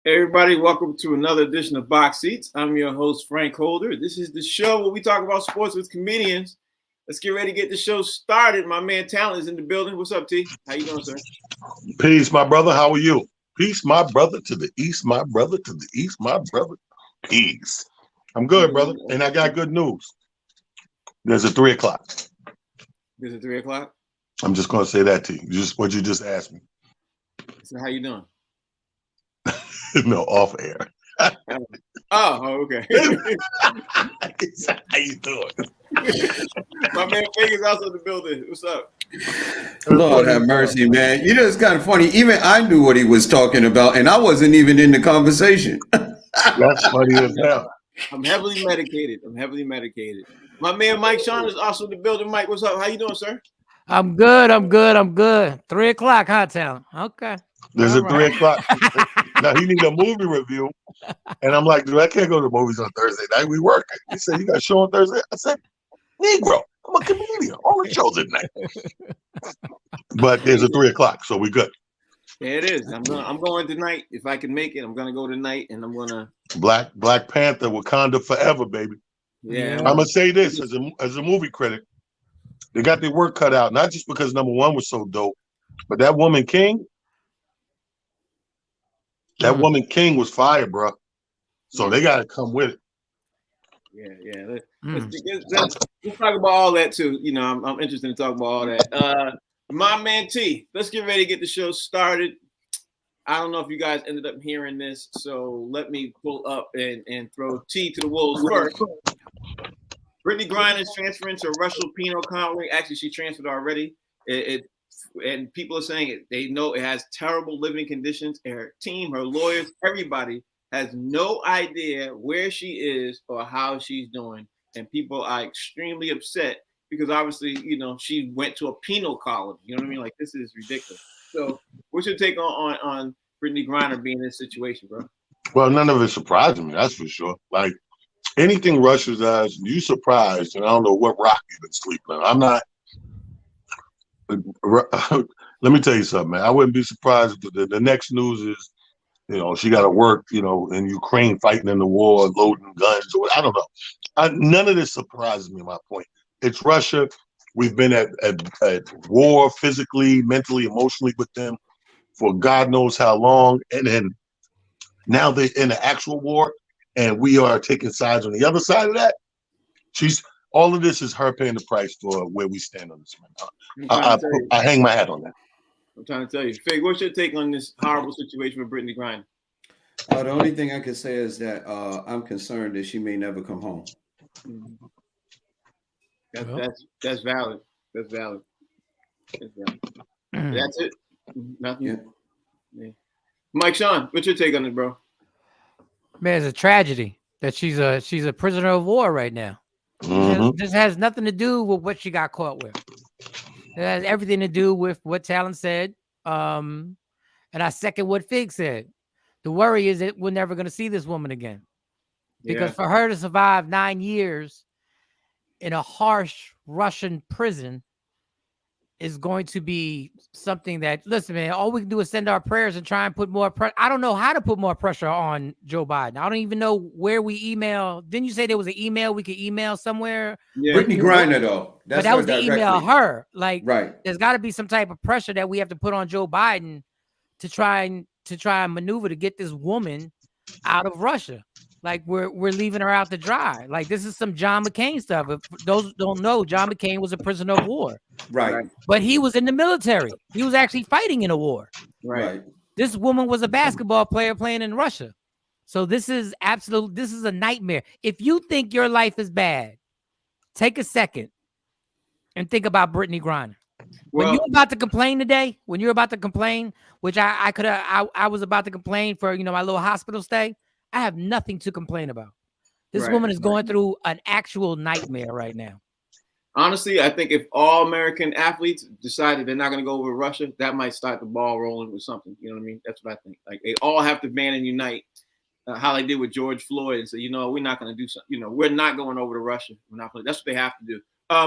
Hey everybody, welcome to another edition of Box Seats. I'm your host, Frank Holder. This is the show where we talk about sports with comedians. Let's get ready to get the show started. My man Talent is in the building. What's up, T? How you doing, sir? Peace, my brother. How are you? Peace, my brother, to the east, my brother, to the east, my brother. Peace. I'm good, brother. And I got good news. There's a 3 o'clock. Is it 3 o'clock? I'm just going to say that to you. Just what you just asked me. So how you doing? No, off air. Oh, okay. How you doing? My man Fig is also in the building. What's up? Lord have mercy, man. You know, it's kind of funny. Even I knew what he was talking about, and I wasn't even in the conversation. That's funny as hell. I'm heavily medicated. My man Mike Sean is also in the building. Mike, what's up? How you doing, sir? I'm good. 3 o'clock, hot town. Okay. There's a 3 o'clock. Now he need a movie review. And I'm like, dude, I can't go to the movies on Thursday night. We working. He said, you got a show on Thursday? I said, Negro, I'm a comedian. All the shows at night. But there's a 3 o'clock, so we good. Yeah, it is. I'm going tonight. If I can make it, I'm gonna go tonight, and I'm gonna Black Panther, Wakanda forever, baby. Yeah. I'm gonna say this as a movie critic, they got their work cut out, not just because number one was so dope, but that woman King. That woman King was fire, bro. So they got to come with it. Yeah. Let's talk about all that too. You know, I'm interested in talking about all that. My man T, let's get ready to get the show started. I don't know if you guys ended up hearing this, so let me pull up and throw T to the wolves first. Brittney Griner is transferring to Russell Pino Conway. Actually, she transferred already. And people are saying it. They know it has terrible living conditions. Her team, her lawyers, everybody has no idea where she is or how she's doing. And people are extremely upset because obviously, you know, she went to a penal colony. You know what I mean? Like, this is ridiculous. So what's your take on Brittney Griner being in this situation, bro? Well, none of it surprised me, that's for sure. Like, anything Russia does, you surprised, and I don't know what rock you've been sleeping on. I'm not. Let me tell you something, man. I wouldn't be surprised if the next news is, you know, she got to work, you know, in Ukraine fighting in the war, loading guns, or I don't know. None of this surprises me. My point. It's Russia. We've been at war physically, mentally, emotionally with them for God knows how long, and then now they're in the actual war, and we are taking sides on the other side of that. All of this is her paying the price for where we stand on this. I hang my hat on that. I'm trying to tell you. Fig, what's your take on this horrible situation with Brittney Griner? The only thing I can say is that I'm concerned that she may never come home. That's valid. That's valid. That's it. Nothing. Yeah. Mike Sean, what's your take on it, bro? Man, it's a tragedy that she's a prisoner of war right now. This has nothing to do with what she got caught with. It has everything to do with what Talent said. And I second what Fig said. The worry is that we're never going to see this woman again. Because for her to survive 9 years in a harsh Russian prison is going to be something that, listen, man, all we can do is send our prayers and try and put more pressure. I don't know how to put more pressure on Joe Biden. I don't even know where we email. Didn't you say there was an email we could email somewhere? Yeah. Brittney Griner, though. But that was the email her. Like, right. There's got to be some type of pressure that we have to put on Joe Biden to try and maneuver to get this woman out of Russia. Like, we're leaving her out to dry. Like, this is some John McCain stuff. If those who don't know, John McCain was a prisoner of war. Right. But he was in the military. He was actually fighting in a war. Right. This woman was a basketball player playing in Russia. So this is a nightmare. If you think your life is bad, take a second and think about Brittney Griner. When you're about to complain today, which I was about to complain for, my little hospital stay, I have nothing to complain about. This woman is going through an actual nightmare right now. Honestly, I think if all American athletes decided they're not going to go over to Russia, that might start the ball rolling with something. You know what I mean? That's what I think. Like, they all have to band and unite, how they did with George Floyd, and say, we're not going to do something. We're not going over to Russia. We're not. That's what they have to do.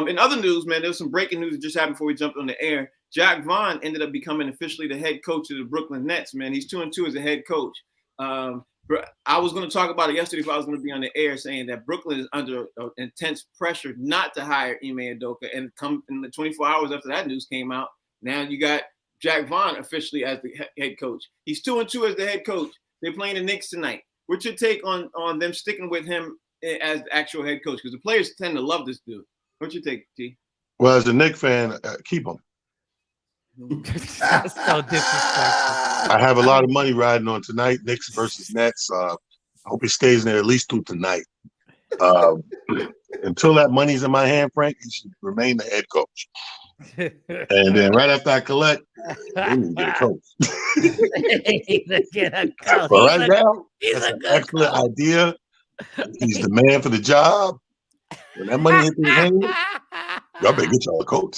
In other news, man, there was some breaking news that just happened before we jumped on the air. Jack Vaughn ended up becoming officially the head coach of the Brooklyn Nets, man. He's 2-2 as a head coach. I was going to talk about it yesterday if I was going to be on the air, saying that Brooklyn is under intense pressure not to hire Ime Udoka. And come in the 24 hours after that news came out, now you got Jack Vaughn officially as the head coach. He's 2-2 as the head coach. They're playing the Knicks tonight. What's your take on them sticking with him as the actual head coach? Because the players tend to love this dude. What's your take, T? Well, as a Knicks fan, keep him. That's so disrespectful. I have a lot of money riding on tonight, Knicks versus Nets. I hope he stays in there at least through tonight. Until that money's in my hand, Frank, he should remain the head coach. And then right after I collect, we need to get a coach. But right now, that's an excellent idea. He's the man for the job. When that money hits his hand, y'all better get y'all a coach.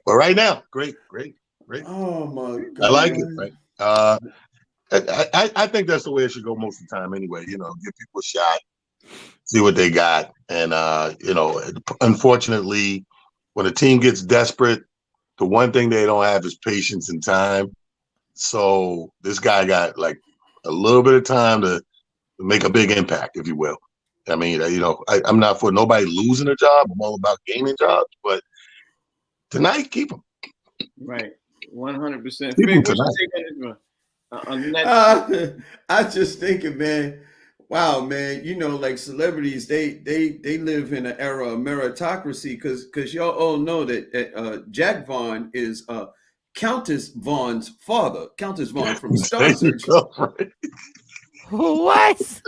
But right now, great. Oh my God. I like it, Frank. I think that's the way it should go most of the time anyway. Give people a shot, see what they got. And, unfortunately, when a team gets desperate, the one thing they don't have is patience and time. So this guy got like a little bit of time to make a big impact, if you will. I mean, I'm not for nobody losing a job. I'm all about gaining jobs. But tonight, keep them. Right. 100%. Keep them I just thinking, man. Wow, man. Like celebrities, they live in an era of meritocracy because y'all all know that Jack Vaughn is Countess Vaughn's father. Countess Vaughn from Star Search. What?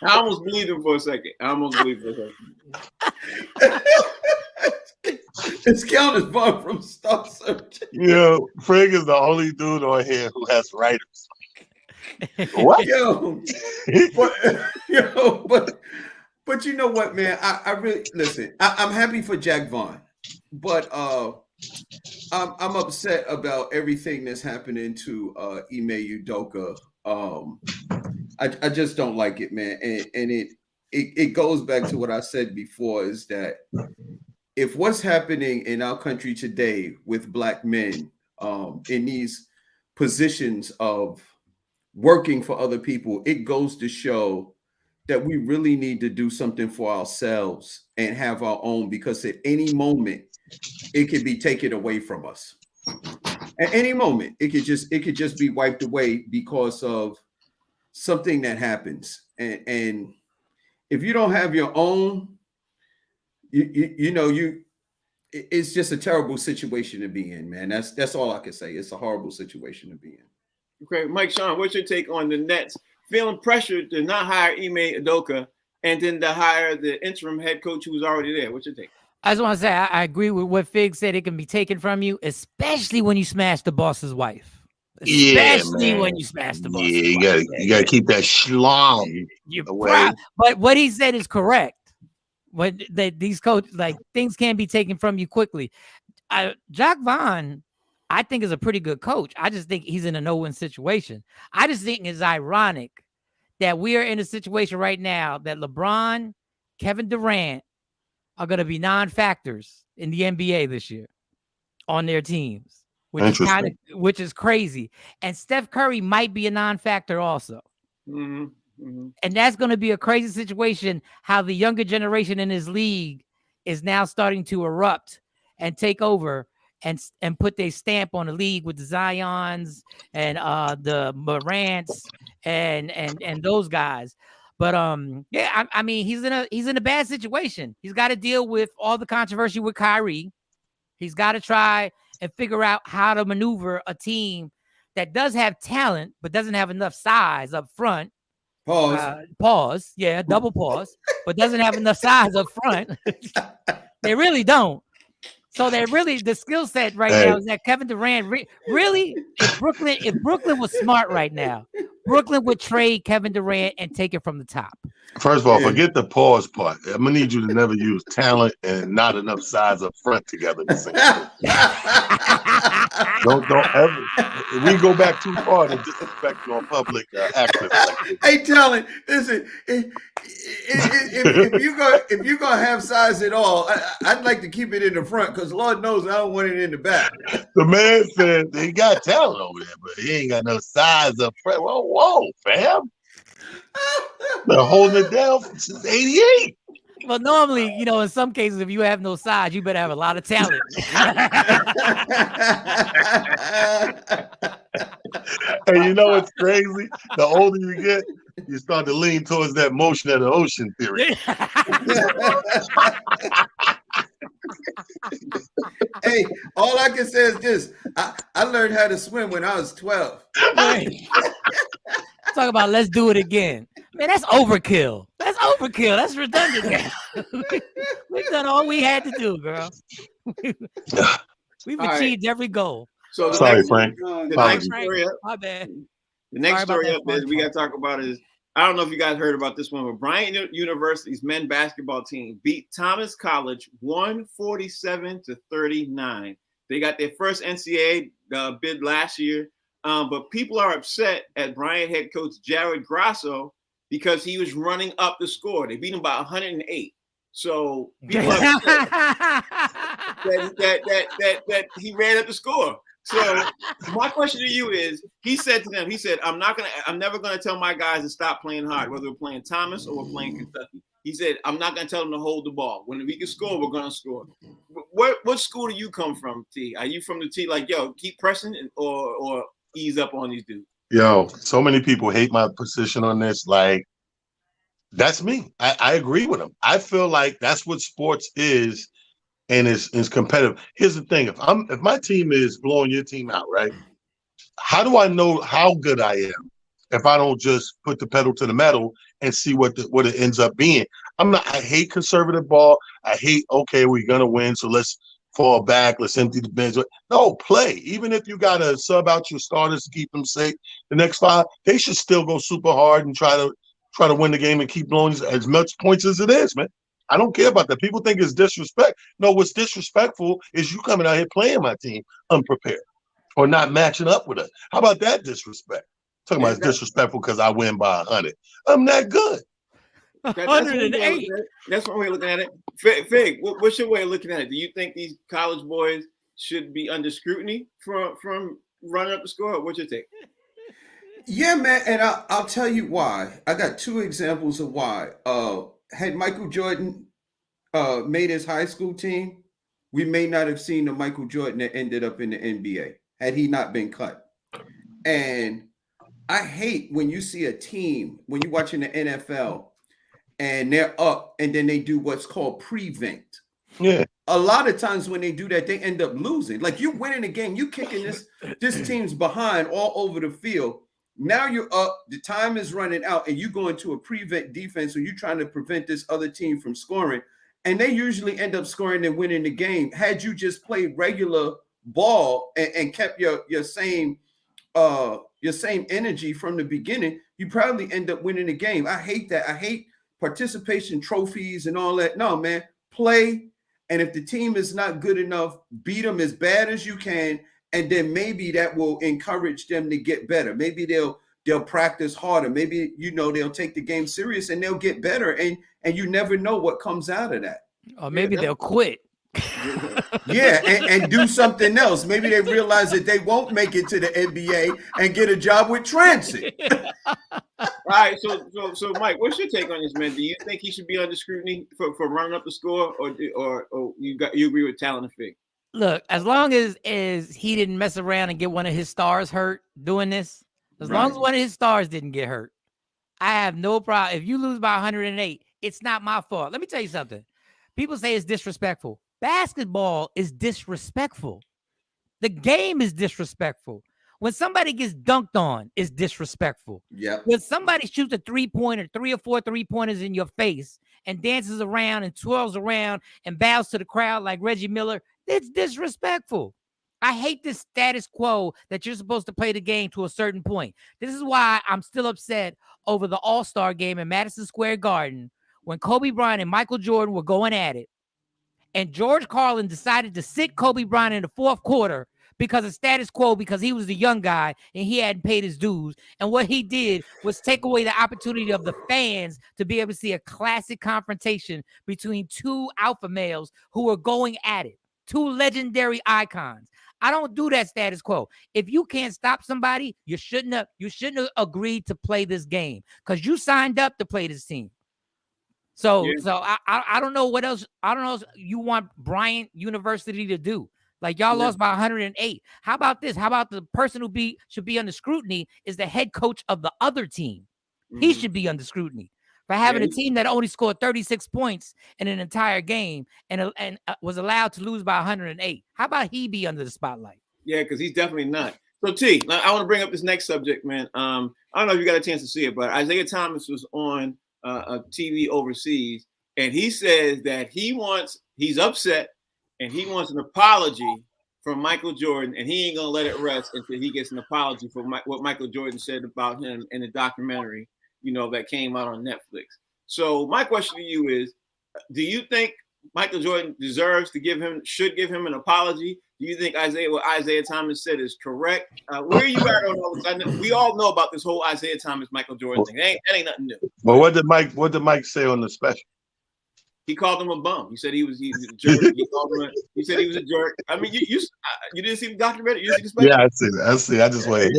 I almost believed him for a second. It's Countess Vaughn from Star Search. Frank is the only dude on here who has writers. What? But you know what, man? I really listen. I'm happy for Jack Vaughn, but I'm upset about everything that's happening to Ime Udoka. I just don't like it, man, and it goes back to what I said before: is that if what's happening in our country today with Black men in these positions of working for other people, it goes to show that we really need to do something for ourselves and have our own, because at any moment it could be taken away from us. At any moment it could just be wiped away because of something that happens. And if you don't have your own, it's just a terrible situation to be in, man. That's all I can say. It's a horrible situation to be in. Okay, Mike Sean, what's your take on the Nets feeling pressure to not hire Ime Udoka and then to hire the interim head coach who was already there? What's your take? I just want to say I agree with what Fig said. It can be taken from you, especially when you smash the boss's wife. Especially when you smash the boss's wife. You gotta keep that schlong away. But what he said is correct. When these coaches, like, things can be taken from you quickly. Jack Vaughn, I think, is a pretty good coach. I just think he's in a no-win situation. I just think it's ironic that we are in a situation right now that LeBron, Kevin Durant are going to be non-factors in the NBA this year on their teams, which is crazy. And Steph Curry might be a non-factor also. Mm-hmm. Mm-hmm. And that's going to be a crazy situation, how the younger generation in this league is now starting to erupt and take over and put their stamp on the league with the Zions and the Morants and those guys. But I mean, he's in a bad situation. He's got to deal with all the controversy with Kyrie. He's got to try and figure out how to maneuver a team that does have talent but doesn't have enough size up front. Pause. Yeah, double pause. But doesn't have enough size up front. They really don't. So the skill set right now is that Kevin Durant really, if Brooklyn was smart right now, Brooklyn would trade Kevin Durant and take it from the top. First of all, forget the pause part. I'm gonna need you to never use talent and not enough size up front together. Don't ever. We go back too far to disrespect you on public access like this. Hey, Talon, listen. If you're gonna have size at all, I'd like to keep it in the front because Lord knows I don't want it in the back. The man said he got talent over there, but he ain't got no size up front. Whoa, fam. Been holding it down since '88. Well, normally, in some cases, if you have no size, you better have a lot of talent. And you know what's crazy? The older you get, you start to lean towards that motion of the ocean theory. Hey, all I can say is this. I learned how to swim when I was 12. Talk about let's do it again. Man, that's overkill. That's overkill. That's redundant. We've done all we had to do, girl. We've achieved every goal. So sorry, Frank. The next story up, my bad. The next story up is we got to talk about is, I don't know if you guys heard about this one, but Bryant University's men's basketball team beat Thomas College 147-39. They got their first NCAA bid last year, but people are upset at Bryant head coach Jared Grasso because he was running up the score. They beat him by 108. So people are upset that he ran up the score. So my question to you is, he said to them, I'm never gonna tell my guys to stop playing hard, whether we're playing Thomas or we're playing Kentucky. He said, I'm not gonna tell them to hold the ball. When we can score, we're gonna score. What school do you come from, T? Are you from the T like, yo, keep pressing or ease up on these dudes? Yo, so many people hate my position on this. Like, that's me. I agree with them. I feel like that's what sports is. And is competitive. Here's the thing: if my team is blowing your team out, right? How do I know how good I am if I don't just put the pedal to the metal and see what it ends up being? I hate conservative ball. I hate, okay, we're gonna win, so let's fall back, let's empty the bench. No, play. Even if you gotta sub out your starters to keep them safe, the next 5, they should still go super hard and try to win the game and keep blowing as much points as it is, man. I don't care about that. People think it's disrespect. No, what's disrespectful is you coming out here playing my team unprepared or not matching up with us. How about that disrespect? Talking about it's disrespectful because I win by 100. I'm that good. 108. That's one way of looking at it. Fig, what's your way of looking at it? Do you think these college boys should be under scrutiny from running up the score? What's your take? Yeah, man, and I'll tell you why. I got 2 examples of why. Had Michael Jordan made his high school team, we may not have seen the Michael Jordan that ended up in the NBA had he not been cut. And I hate when you see a team, when you're watching the NFL and they're up and then they do what's called prevent. Yeah. A lot of times when they do that, they end up losing. Like, you're winning a game, you kicking this team's behind all over the field. Now you're up, the time is running out, and you go into a prevent defense, so you're trying to prevent this other team from scoring, and they usually end up scoring and winning the game. Had you just played regular ball and kept your same energy from the beginning, you probably end up winning the game. I hate that. I hate participation trophies and all that. No, man, play, and if the team is not good enough, beat them as bad as you can. And then maybe that will encourage them to get better. Maybe they'll practice harder. Maybe, they'll take the game serious and they'll get better. And you never know what comes out of that. Or maybe they'll quit. Yeah, and do something else. Maybe they realize that they won't make it to the NBA and get a job with transit. All right, so Mike, what's your take on this, man? Do you think he should be under scrutiny for running up the score, or you agree with Talon and Fig? Look, as long as he didn't mess around and get one of his stars hurt doing this, as long as one of his stars didn't get hurt, I have no problem. If you lose by 108, it's not my fault. Let me tell you something. People say it's disrespectful. Basketball is disrespectful. The game is disrespectful. When somebody gets dunked on, it's disrespectful. Yeah. When somebody shoots a 3-pointer, 3 or 4 3-pointers in your face and dances around and twirls around and bows to the crowd like Reggie Miller, it's disrespectful. I hate this status quo that you're supposed to play the game to a certain point. This is why I'm still upset over the All-Star game in Madison Square Garden when Kobe Bryant and Michael Jordan were going at it. And George Carlin decided to sit Kobe Bryant in the 4th quarter because of status quo, because he was the young guy and he hadn't paid his dues. And what he did was take away the opportunity of the fans to be able to see a classic confrontation between two alpha males who are going at it, two legendary icons. I don't do that status quo. If you can't stop somebody, you shouldn't have agreed to play this game because you signed up to play this team. So I don't know what else. I don't know if you want Bryant University to do. Like y'all lost by 108. How about this? How about the person who should be under scrutiny is the head coach of the other team? He should be under scrutiny for having a team that only scored 36 points in an entire game and was allowed to lose by 108. How about he be under the spotlight? Yeah, because he's definitely not. So T, I want to bring up this next subject, man. I don't know if you got a chance to see it, but Isiah Thomas was on a TV overseas, and he says that he's upset and he wants an apology from Michael Jordan, and he ain't gonna let it rest until he gets an apology for what Michael Jordan said about him in the documentary, that came out on Netflix. So my question to you is, do you think Michael Jordan should give him an apology? Do you think what Isiah Thomas said is correct? Where are you at on all this? We all know about this whole Isiah Thomas, Michael Jordan thing. That ain't nothing new. Well, what did Mike say on the special? He called him a bum. He said he was a jerk. He said he was a jerk. I mean, you didn't see the documentary? You see the special? Yeah, I see. I just wait.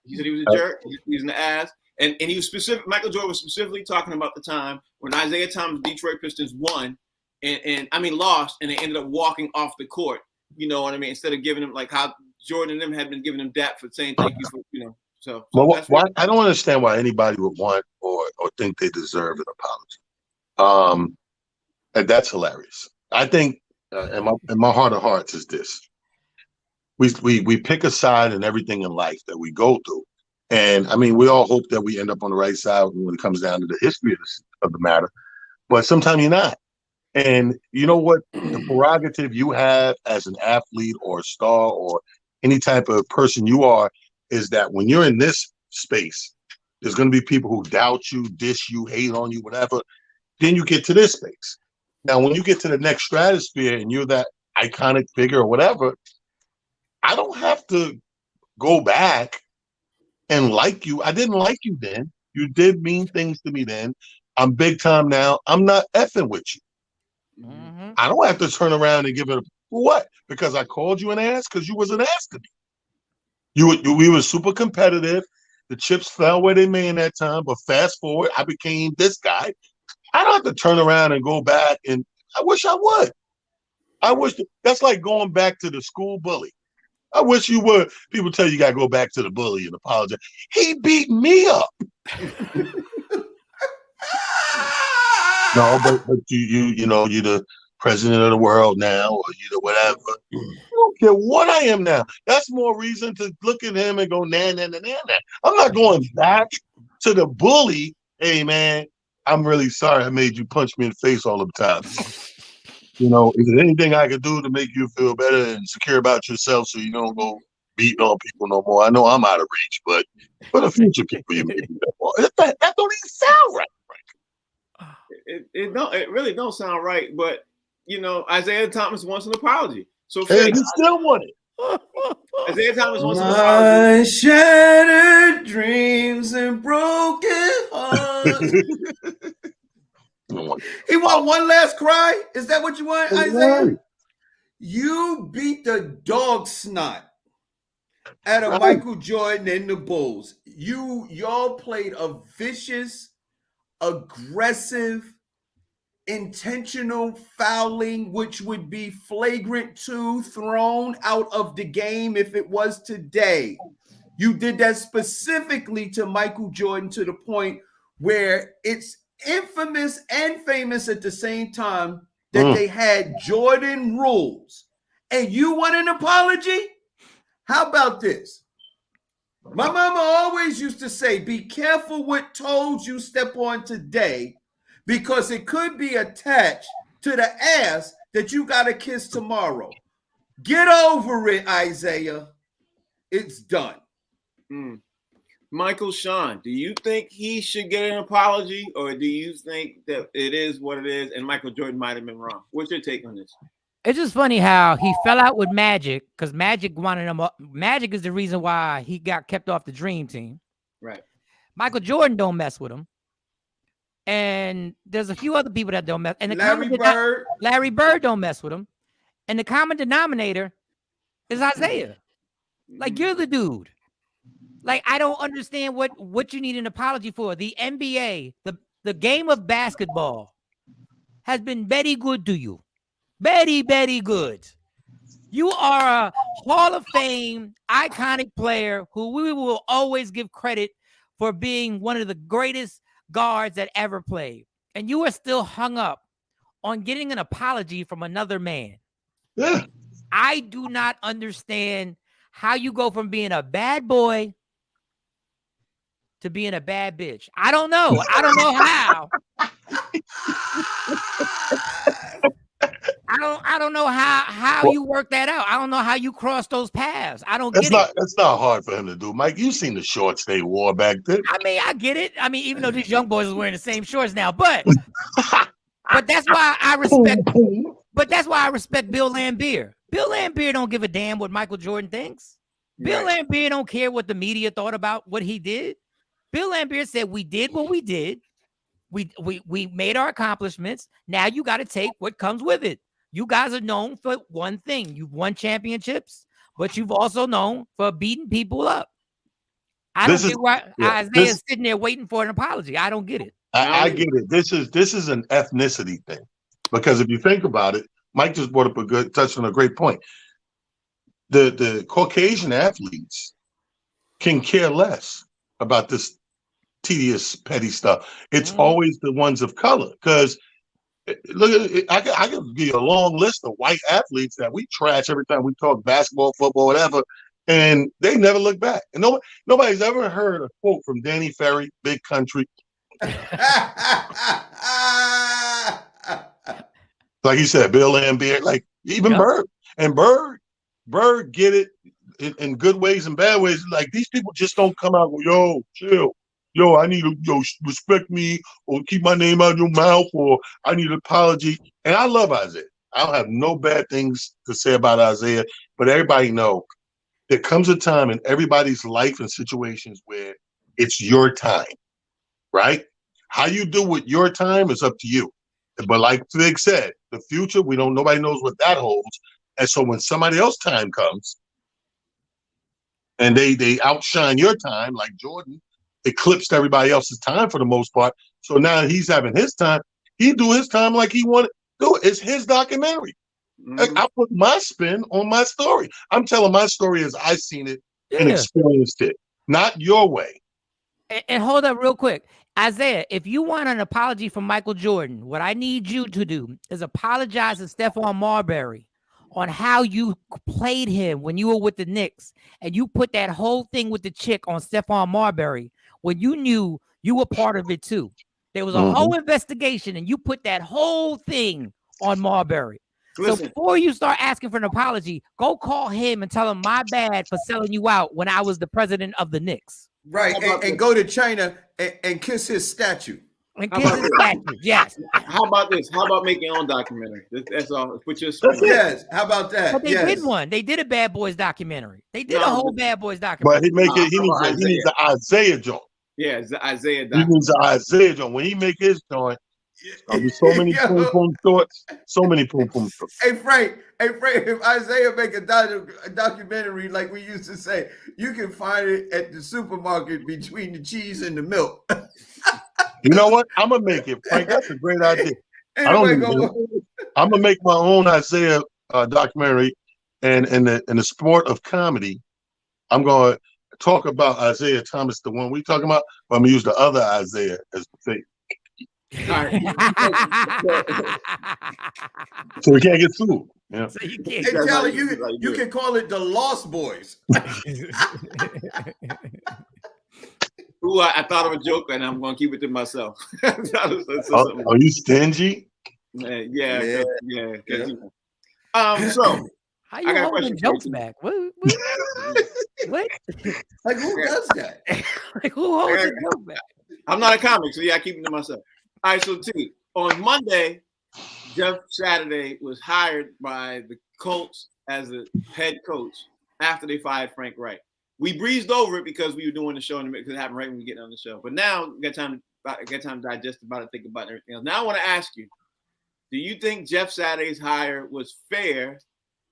He said he was a jerk. He was an ass. And he was specific. Michael Jordan was specifically talking about the time when Isiah Thomas, Detroit Pistons won, and lost, and they ended up walking off the court. You know what I mean? Instead of giving him like how Jordan and them had been giving him dap for saying thank you for So why, I don't understand why anybody would want or think they deserve an apology. And that's hilarious. I think, in my heart of hearts, is this: we pick a side in everything in life that we go through, and I mean, we all hope that we end up on the right side when it comes down to the history of the matter. But sometimes you're not. And you know what? The prerogative you have as an athlete or a star or any type of person you are is that when you're in this space, there's going to be people who doubt you, diss you, hate on you, whatever. Then you get to this space. Now, when you get to the next stratosphere and you're that iconic figure or whatever, I don't have to go back and like you. I didn't like you then. You did mean things to me then. I'm big time now. I'm not effing with you. Mm-hmm. I don't have to turn around and give it for what? Because I called you an ass? Because you was an ass to me. We were super competitive. The chips fell where they may in that time, but fast forward, I became this guy. I don't have to turn around and go back, and I wish I would. That's like going back to the school bully. I wish you would. People tell you got to go back to the bully and apologize. He beat me up. No, but you're the president of the world now, or whatever. You don't care what I am now. That's more reason to look at him and go, nah. I'm not going back to the bully. Hey, man, I'm really sorry I made you punch me in the face all the time. Is there anything I can do to make you feel better and secure about yourself so you don't go beating on people no more? I know I'm out of reach, but for the future people, you may do that more. That don't even sound right. It really don't sound right, but Isiah Thomas wants an apology. So he still want it. Isiah Thomas wants an apology. My shattered dreams and broken hearts. He want one last cry? Is that what you want, Isiah? Right. You beat the dog snot out of Michael Jordan and the Bulls. Y'all played a vicious, aggressive, intentional fouling, which would be flagrant 2, thrown out of the game if it was today. You did that specifically to Michael Jordan to the point where it's infamous and famous at the same time that they had Jordan rules. And you want an apology? How about this? My mama always used to say, be careful what toes you step on today, because it could be attached to the ass that you got to kiss tomorrow. Get over it, Isiah. It's done. Michael Sean, do you think he should get an apology, or do you think that it is what it is and Michael Jordan might have been wrong? What's your take on this? It's just funny how he fell out with Magic because Magic wanted him. Magic is the reason why he got kept off the Dream Team. Right. Michael Jordan don't mess with him, and there's a few other people that don't mess. And Larry Bird don't mess with him, and the common denominator is Isiah. Like, you're the dude. Like, I don't understand what you need an apology for. The NBA, the game of basketball, has been very good to you. Very, very good. You are a Hall of Fame, iconic player who we will always give credit for being one of the greatest guards that ever played. And you are still hung up on getting an apology from another man. Yeah. I do not understand how you go from being a bad boy to being a bad bitch. I don't know. I don't know how. I don't know how you work that out. I don't know how you cross those paths. I don't get it. That's not hard for him to do, Mike. You've seen the shorts they wore back then. I mean, I get it. I mean, even though these young boys are wearing the same shorts now, but that's why I respect. But that's why I respect Bill Laimbeer. Bill Laimbeer don't give a damn what Michael Jordan thinks. Bill Laimbeer don't care what the media thought about what he did. Bill Laimbeer said, we did what we did. We made our accomplishments. Now you got to take what comes with it. You guys are known for one thing. You've won championships, but you've also known for beating people up. I don't get why Isaiah's sitting there waiting for an apology. I don't get it. I get it. This is an ethnicity thing. Because if you think about it, Mike just brought up touched on a great point. The Caucasian athletes can care less about this tedious, petty stuff. It's always the ones of color. Because look, I can give you a long list of white athletes that we trash every time we talk basketball, football, whatever, and they never look back. And nobody's ever heard a quote from Danny Ferry, Big Country. Like you said, Bill Laimbeer, like even Bird. And Bird get it in good ways and bad ways. Like, these people just don't come out with, yo, chill. Yo, I need to respect me, or keep my name out of your mouth, or I need an apology. And I love Isiah. I don't have no bad things to say about Isiah, but everybody know there comes a time in everybody's life and situations where it's your time, right? How you do with your time is up to you. But like Fig said, the future, nobody knows what that holds. And so when somebody else's time comes and they outshine your time, like Jordan eclipsed everybody else's time for the most part. So now he's having his time. He do his time like he wanted to do it. It's his documentary. Like, I put my spin on my story. I'm telling my story as I seen it and experienced it, not your way. And hold up real quick. Isiah, if you want an apology from Michael Jordan, what I need you to do is apologize to Stephon Marbury on how you played him when you were with the Knicks, and you put that whole thing with the chick on Stephon Marbury when you knew you were part of it too. There was a whole investigation, and you put that whole thing on Marbury. Listen. So before you start asking for an apology, go call him and tell him my bad for selling you out when I was the president of the Knicks. Right, and go to China and kiss his statue. And kiss his statue, yes. How about this? How about making your own documentary? That's all. Put your spin. Yes, how about that? But they did one. They did a Bad Boys documentary. They did a whole Bad Boys documentary. But he needs an Isiah joint. Yeah, it's the Isiah documentary. He needs an Isiah joint. When he make his joint, there'll be so many poom poom thoughts. So many poom poom thoughts. Hey Frank, if Isiah make a documentary like we used to say, you can find it at the supermarket between the cheese and the milk. You know what? I'm gonna make it, Frank. That's a great idea. I'm gonna make my own Isiah documentary, and in the sport of comedy, I'm gonna talk about Isiah Thomas, the one we talking about. But I'm gonna use the other Isiah as the thing. All right. So we can't get sued. Yeah. So you can't. Hey, Charlie, you can call it the Lost Boys. Ooh, I thought of a joke, and I'm going to keep it to myself. Are you stingy? Yeah. So how you holding jokes back? What? Like, who does that? Like, who holds a joke back? I'm not a comic, so I keep it to myself. All right, so T, on Monday, Jeff Saturday was hired by the Colts as the head coach after they fired Frank Reich. We breezed over it because we were doing the show, and because it happened right when we get on the show. But now we got time to digest about it, think about it, everything else. Now I want to ask you: do you think Jeff Saturday's hire was fair?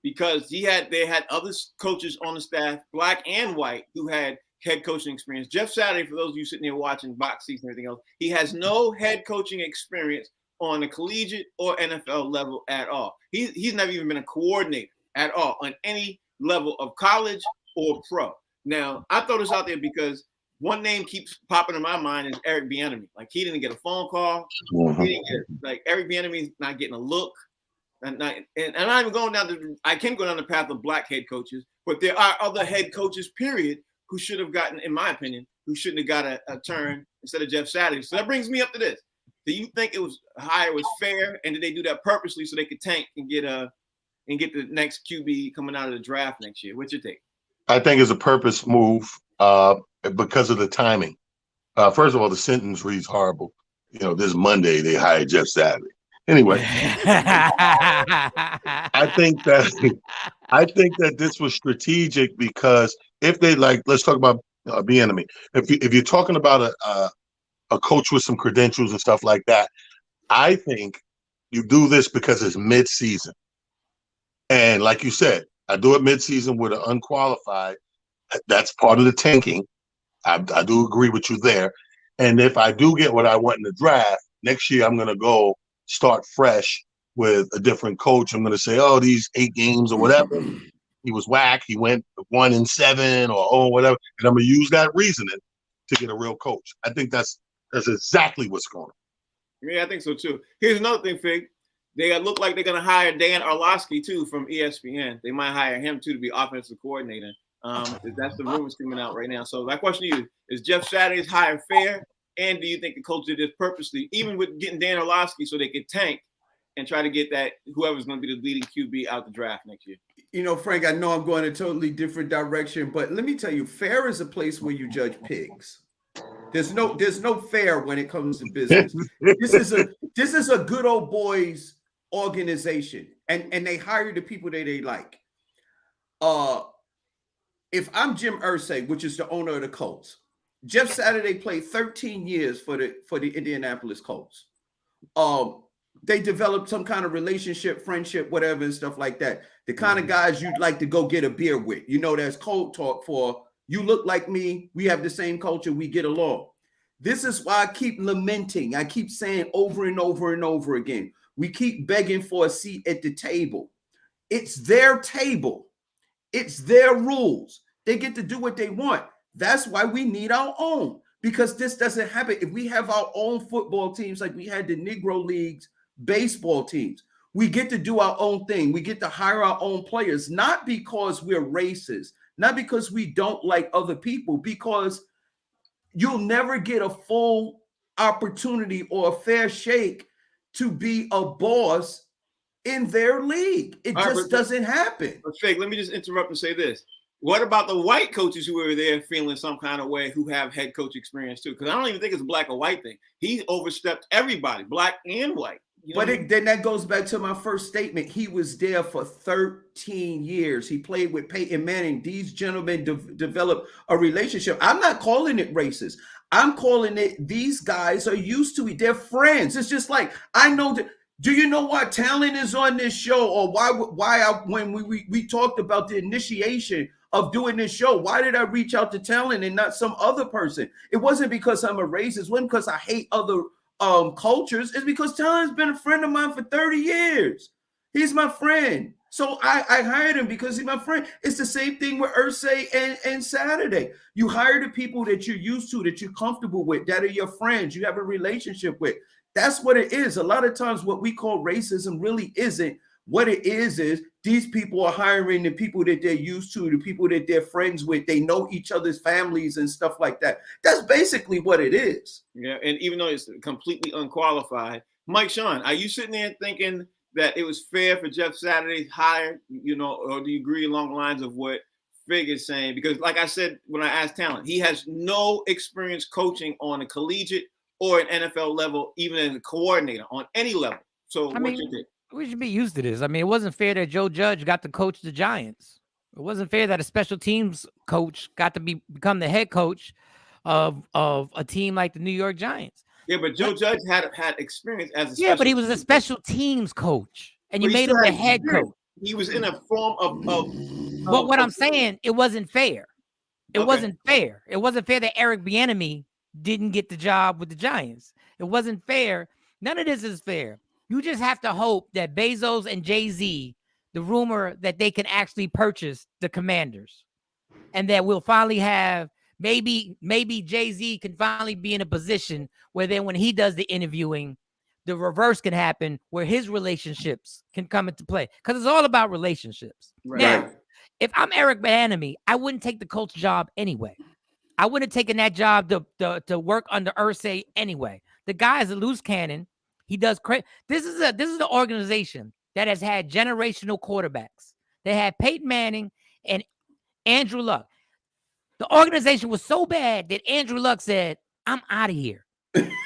Because they had other coaches on the staff, black and white, who had head coaching experience. Jeff Saturday, for those of you sitting there watching box seats and everything else, he has no head coaching experience on the collegiate or NFL level at all. He's never even been a coordinator at all on any level of college or pro. Now, I throw this out there because one name keeps popping in my mind is Eric Bieniemy. Like, he didn't get a phone call. Mm-hmm. He didn't get, Eric Bieniemy's not getting a look. And I'm not even going down I can go down the path of black head coaches, but there are other head coaches, period, who should have gotten, in my opinion, who shouldn't have got a turn instead of Jeff Saturday. So that brings me up to this. Do you think hire was fair, and did they do that purposely so they could tank and get the next QB coming out of the draft next year? What's your take? I think it's a purpose move because of the timing. First of all, the sentence reads horrible. This Monday they hired Jeff Saturday. Anyway, I think that this was strategic because if they let's talk about Bieniemy. If you're talking about a coach with some credentials and stuff like that, I think you do this because it's mid-season. And like you said, I do it mid-season with an unqualified. That's part of the tanking. I do agree with you there. And if I do get what I want in the draft, next year I'm going to go start fresh with a different coach. I'm going to say, oh, these 8 games or whatever, he was whack. He went 1-7 or whatever. And I'm going to use that reasoning to get a real coach. I think that's exactly what's going on. Yeah, I think so too. Here's another thing, Fig. They look like they're going to hire Dan Orlovsky too from ESPN. They might hire him too to be offensive coordinator. That's the rumors coming out right now. So my question to you is Jeff Saturday's hire fair? And do you think the coach did this purposely, even with getting Dan Orlovsky so they could tank and try to get that whoever's going to be the leading QB out the draft next year? Frank, I know I'm going a totally different direction, but let me tell you, fair is a place where you judge pigs. There's no fair when it comes to business. This is a good old boys organization, and they hire the people that they like. If I'm Jim Irsay, which is the owner of the Colts, Jeff Saturday played 13 years for the Indianapolis Colts. They developed some kind of relationship, friendship, whatever, and stuff like that. The kind of guys you'd like to go get a beer with. That's code talk for you look like me. We have the same culture. We get along. This is why I keep lamenting. I keep saying over and over and over again. We keep begging for a seat at the table. It's their table. It's their rules. They get to do what they want. That's why we need our own, because this doesn't happen. If we have our own football teams like we had the Negro Leagues baseball teams, we get to do our own thing. We get to hire our own players, not because we're racist, not because we don't like other people, because you'll never get a full opportunity or a fair shake to be a boss in their league. It just doesn't happen. Fake, let me just interrupt and say this. What about the white coaches who are there feeling some kind of way who have head coach experience too? Because I don't even think it's a black or white thing. He overstepped everybody, black and white. Then that goes back to my first statement. He was there for 13 years. He played with Peyton Manning. These gentlemen developed a relationship. I'm not calling it racist. I'm calling it these guys are used to it. They're friends. It's just like, I know that. Do you know why talent is on this show, or when we talked about the initiation of doing this show, why did I reach out to talent and not some other person? It wasn't because I'm a racist. It wasn't because I hate other cultures. It's because talent's been a friend of mine for 30 years. He's my friend. So I hired him because he's my friend. It's the same thing with Irsay and Saturday. You hire the people that you're used to, that you're comfortable with, that are your friends, you have a relationship with. That's what it is. A lot of times what we call racism really isn't. What it is these people are hiring the people that they're used to, the people that they're friends with. They know each other's families and stuff like that. That's basically what it is. Yeah, and even though it's completely unqualified, Mike Sean, are you sitting there thinking that it was fair for Jeff Saturday's hire, or do you agree along the lines of what Fig is saying? Because like I said, when I asked talent, he has no experience coaching on a collegiate or an NFL level, even as a coordinator on any level. So what you think? we should be used to this. I mean, it wasn't fair that Joe Judge got to coach the Giants. It wasn't fair that a special teams coach got to become the head coach of a team like the New York Giants. Yeah, but Joe Judge had experience as a but he was a special teams coach, and you made him the head coach. He was in a form of But what I'm saying, it wasn't fair. It wasn't fair. It wasn't fair that Eric Bieniemy didn't get the job with the Giants. It wasn't fair. None of this is fair. You just have to hope that Bezos and Jay-Z, the rumor that they can actually purchase the Commanders, and that we'll finally have maybe Jay-Z can finally be in a position where then when he does the interviewing, the reverse can happen where his relationships can come into play. Because it's all about relationships. Right. Now, if I'm Eric Bieniemy, I wouldn't take the Colts job anyway. I wouldn't have taken that job to work under Irsay anyway. The guy is a loose cannon. He does crazy. This is the organization that has had generational quarterbacks. They had Peyton Manning and Andrew Luck. The organization was so bad that Andrew Luck said, "I'm out of here."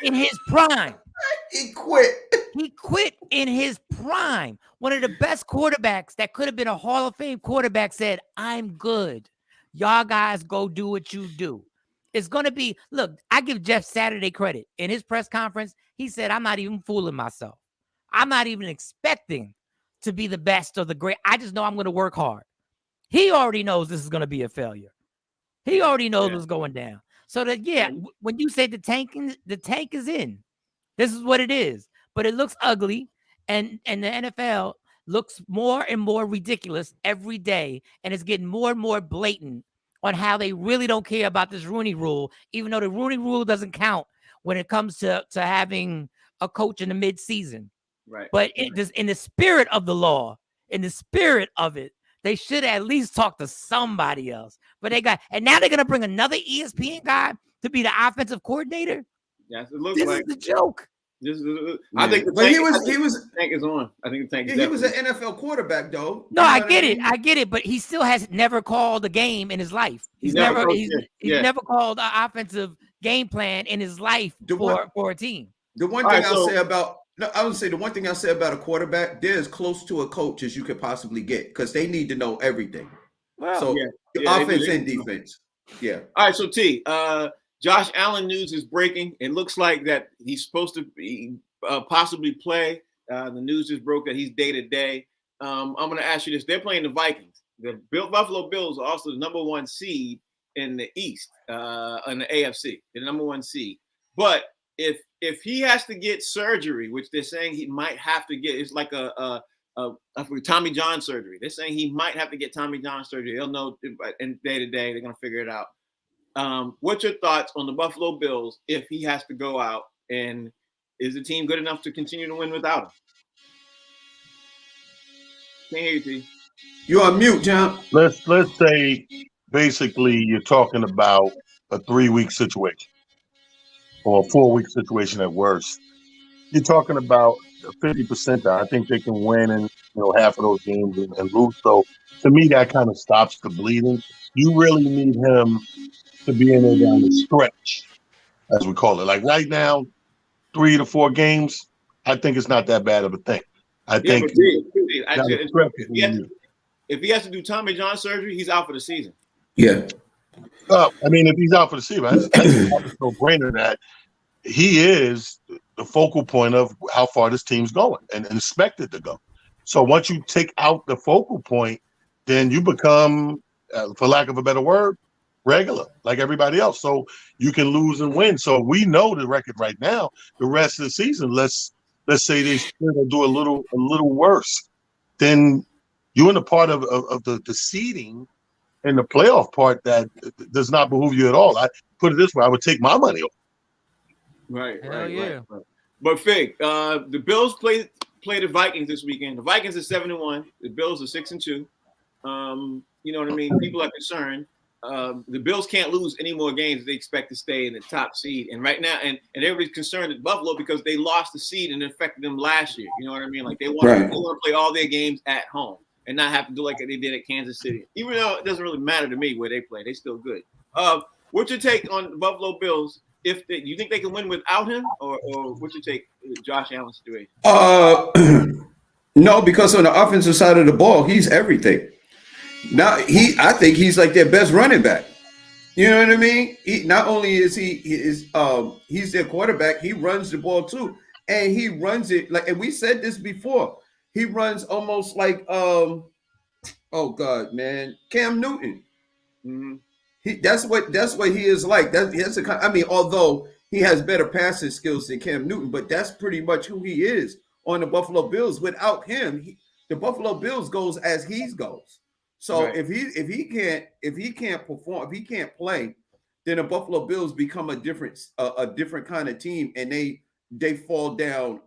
In his prime. He quit. He quit in his prime. One of the best quarterbacks that could have been a Hall of Fame quarterback said, "I'm good. Y'all guys go do what you do." It's going to be, look, I give Jeff Saturday credit. In his press conference, he said, "I'm not even fooling myself. I'm not even expecting to be the best or the great. I just know I'm going to work hard." He already knows this is going to be a failure. He already knows what's going down. So that, when you say the tank is in. This is what it is. But it looks ugly, and the NFL looks more and more ridiculous every day, and it's getting more and more blatant on how they really don't care about this Rooney Rule, even though the Rooney Rule doesn't count when it comes to having a coach in the midseason. Right. But in the spirit of the law, in the spirit of it, they should at least talk to somebody else. But and now they're going to bring another ESPN guy to be the offensive coordinator. Yes, it looks this like is the joke. I think the tank is on. I think the tank is he was an NFL quarterback, though. No, I get it, but he still has never called a game in his life. He's never called an offensive game plan in his life for a team. The one thing I'll say about the one thing I'll say about a quarterback, they're as close to a coach as you could possibly get because they need to know everything. Well, offense and defense. Yeah. All right, so T, Josh Allen news is breaking. It looks like that he's supposed to be, possibly play. The news just broke that he's day-to-day. I'm going to ask you this. They're playing the Vikings. The Buffalo Bills are also the number one seed in the East, in the AFC. They're the number one seed. But if he has to get surgery, which they're saying he might have to get, it's like a Tommy John surgery. They're saying he might have to get Tommy John surgery. They'll know in day-to-day. They're going to figure it out. What's your thoughts on the Buffalo Bills if he has to go out, and is the team good enough to continue to win without him? Can't hear you, T. You're on mute, John. Let's say basically you're talking about a 3-week situation or a 4-week situation at worst. You're talking about a 50%. I think they can win in half of those games and lose. So to me, that kind of stops the bleeding. You really need him to be in there down the stretch, as we call it. Like right now, 3 to 4 games, I think it's not that bad of a thing. If he has to do Tommy John surgery, he's out for the season. Yeah. If he's out for the season, it's no brainer that he is the focal point of how far this team's going and expected to go. So once you take out the focal point, then you become, for lack of a better word, regular, like everybody else. So you can lose and win. So we know the record right now. The rest of the season, let's say they still do a little worse. Then you're in the part of the seeding and the playoff part that does not behoove you at all. I put it this way: I would take my money off. Right. Yeah. Right. But Fig, the Bills play the Vikings this weekend. The Vikings are 7-1. The Bills are 6-2. You know what I mean? People are concerned. The Bills can't lose any more games. They expect to stay in the top seed. And right now, and everybody's concerned at Buffalo because they lost the seed and it affected them last year. You know what I mean? Like they want to play all their games at home and not have to do like they did at Kansas City. Even though it doesn't really matter to me where they play, they still good. What's your take on the Buffalo Bills? You think they can win without him, or what's your take on Josh Allen's situation? No, because on the offensive side of the ball, he's everything. Now I think he's like their best running back. You know what I mean? He not only is he's their quarterback, he runs the ball too, and he runs it like. And we said this before. He runs almost like oh God, man, Cam Newton. Mm-hmm. That's what he is like. Although he has better passing skills than Cam Newton, but that's pretty much who he is on the Buffalo Bills. Without him, the Buffalo Bills goes as he goes. So right. if he can't perform, if he can't play, then the Buffalo Bills become a different kind of team, and they fall down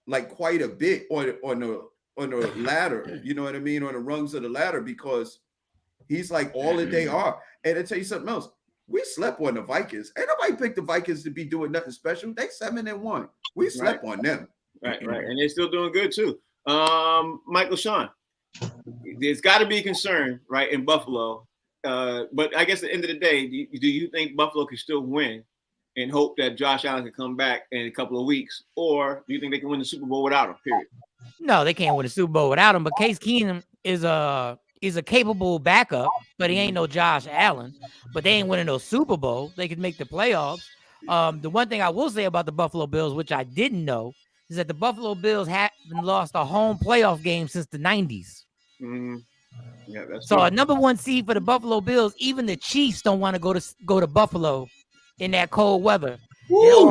like quite a bit on the ladder. You know what I mean? On the rungs of the ladder, because he's like all that they are. And I tell you something else. We slept on the Vikings. Ain't nobody picked the Vikings to be doing nothing special. They 7-1. We slept on them. Right. And they're still doing good too. Michael Sean, there's got to be concern, right, in Buffalo. But I guess at the end of the day, do you think Buffalo can still win and hope that Josh Allen can come back in a couple of weeks? Or do you think they can win the Super Bowl without him, period? No, they can't win the Super Bowl without him. But Case Keenum is a capable backup, but he ain't no Josh Allen. But they ain't winning no Super Bowl. They could make the playoffs. The one thing I will say about the Buffalo Bills, which I didn't know, is that the Buffalo Bills haven't lost a home playoff game since the 90s. Mm-hmm. Yeah, that's so true. A number one seed for the Buffalo Bills. Even the Chiefs don't want to go to Buffalo in that cold weather. Ooh,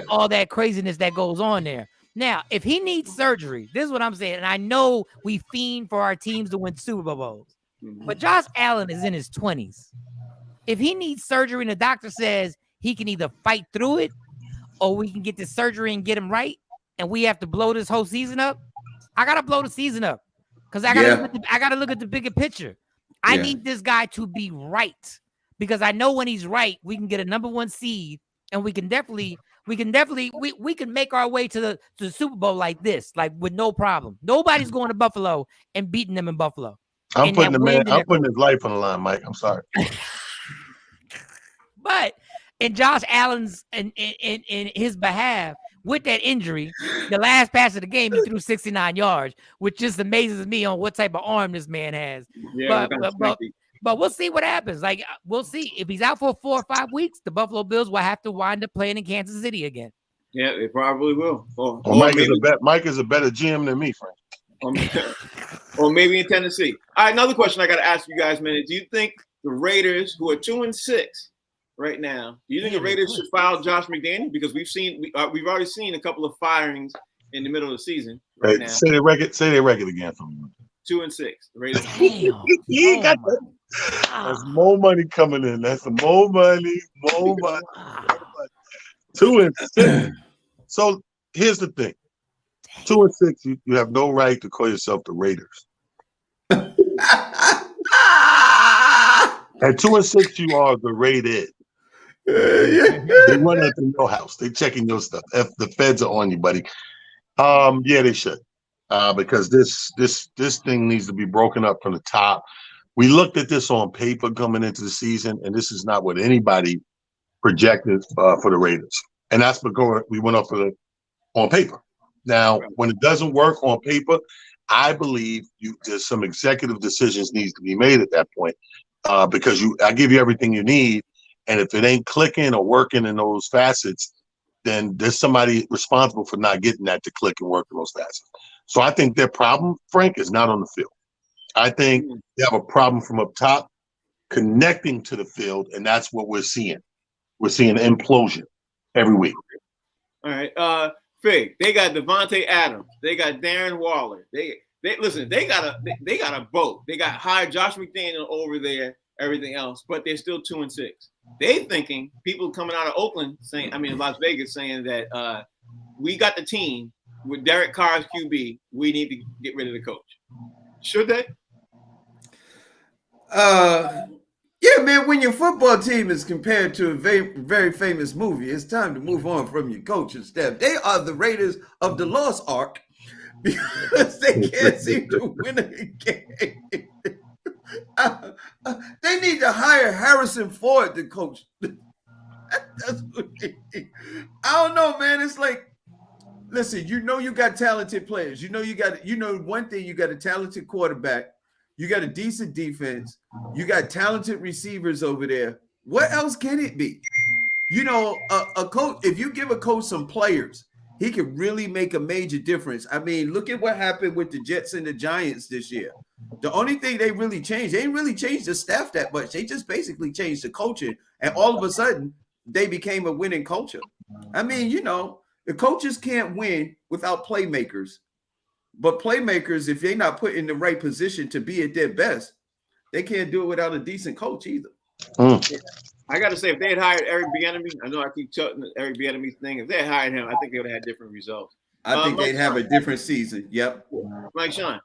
all that craziness that goes on there. Now, if he needs surgery, this is what I'm saying. And I know we fiend for our teams to win Super Bowls, but Josh Allen is in his 20s. If he needs surgery and the doctor says he can either fight through it or we can get this surgery and get him right, and we have to blow this whole season up, I got to blow the season up because I got to look at the bigger picture. I need this guy to be right, because I know when he's right, we can get a number one seed, and we can definitely make our way to the Super Bowl like this, like with no problem. Nobody's going to Buffalo and beating them in Buffalo. I'm putting his life on the line, Mike. I'm sorry. But in Josh Allen's in his behalf, with that injury, the last pass of the game, he threw 69 yards, which just amazes me on what type of arm this man has. Yeah, but we'll see what happens. Like, we'll see. If he's out for 4 or 5 weeks, the Buffalo Bills will have to wind up playing in Kansas City again. Yeah, they probably will. Mike is a better GM than me, Frank. Or maybe in Tennessee. All right, another question I got to ask you guys, man. Do you think the Raiders, who are 2-6 right now, do you think the Raiders should fire Josh McDaniels? Because we've already seen a couple of firings in the middle of the season. Right now. Say their record again for me. 2-6. The Raiders. There's more money coming in. That's more money. 2-6. So here's the thing. 2-6, you have no right to call yourself the Raiders. At 2-6, you are the Raided. They run up in your house. They checking your stuff. If the feds are on you, buddy. Yeah, they should. Because this thing needs to be broken up from the top. We looked at this on paper coming into the season, and this is not what anybody projected for the Raiders. And that's because we went off on paper. Now, when it doesn't work on paper, I believe there's some executive decisions needs to be made at that point, because I give you everything you need, and if it ain't clicking or working in those facets, then there's somebody responsible for not getting that to click and work in those facets. So I think their problem, Frank, is not on the field. I think they have a problem from up top connecting to the field, and that's what we're seeing. We're seeing an implosion every week. All right, Fig, they got Devontae Adams, they got Darren Waller. They got a boat. They got hired Josh McDaniel over there, everything else, but they're still 2-6. They thinking, people coming out of Las Vegas saying that we got the team with Derek Carr's QB. We need to get rid of the coach. Should they? Yeah, man, when your football team is compared to a very, very famous movie, it's time to move on from your coach and staff. They are the Raiders of the Lost Ark because they can't seem to win a game. They need to hire Harrison Ford to coach. That's what they need. I don't know, man. It's like Listen, you got talented players. One thing, you got a talented quarterback. You got a decent defense. You got talented receivers over there. What else can it be? A coach, if you give a coach some players, he can really make a major difference. I mean, look at what happened with the Jets and the Giants this year. The only thing they really changed, they didn't really change the staff that much. They just basically changed the coaching. And all of a sudden, they became a winning culture. I mean, the coaches can't win without playmakers. But playmakers, if they're not put in the right position to be at their best, they can't do it without a decent coach either. I got to say, if they had hired Eric Bieniemy, I know I keep chucking the Eric Bieniemy thing. If they had hired him, I think they would have had different results. I think they'd have a different season. Yep. Mike Sean,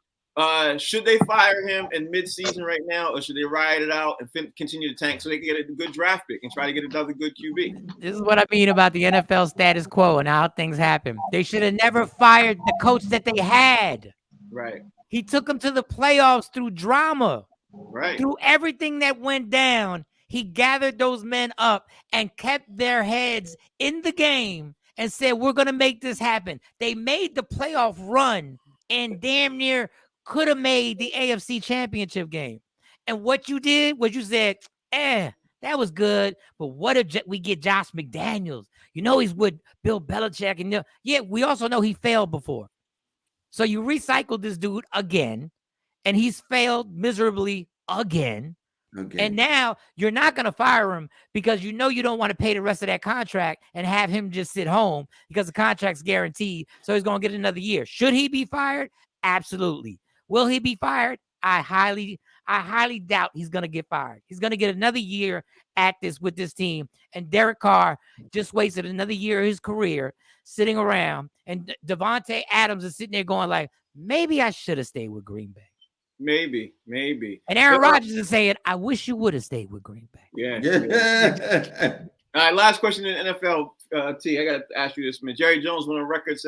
should they fire him in mid-season right now, or should they ride it out and continue to tank so they can get a good draft pick and try to get another good QB? This is what I mean about the NFL status quo and how things happen. They should have never fired the coach that they had. Right. He took them to the playoffs through drama. Right. Through everything that went down. He gathered those men up and kept their heads in the game and said, we're going to make this happen. They made the playoff run and damn near could have made the AFC championship game. And what you did was you said, that was good. But what if we get Josh McDaniels? He's with Bill Belichick. And we also know he failed before. So you recycled this dude again, and he's failed miserably again. Okay. And now you're not going to fire him because you don't want to pay the rest of that contract and have him just sit home because the contract's guaranteed. So he's going to get another year. Should he be fired? Absolutely. Will he be fired? I highly doubt he's going to get fired. He's going to get another year at this with this team. And Derek Carr just wasted another year of his career sitting around. And Devontae Adams is sitting there going like, maybe I should have stayed with Green Bay. Maybe. And Aaron Rodgers is saying, I wish you would have stayed with Green Bay. Yeah. All right, last question in NFL, T. I got to ask you this, man. Jerry Jones went on record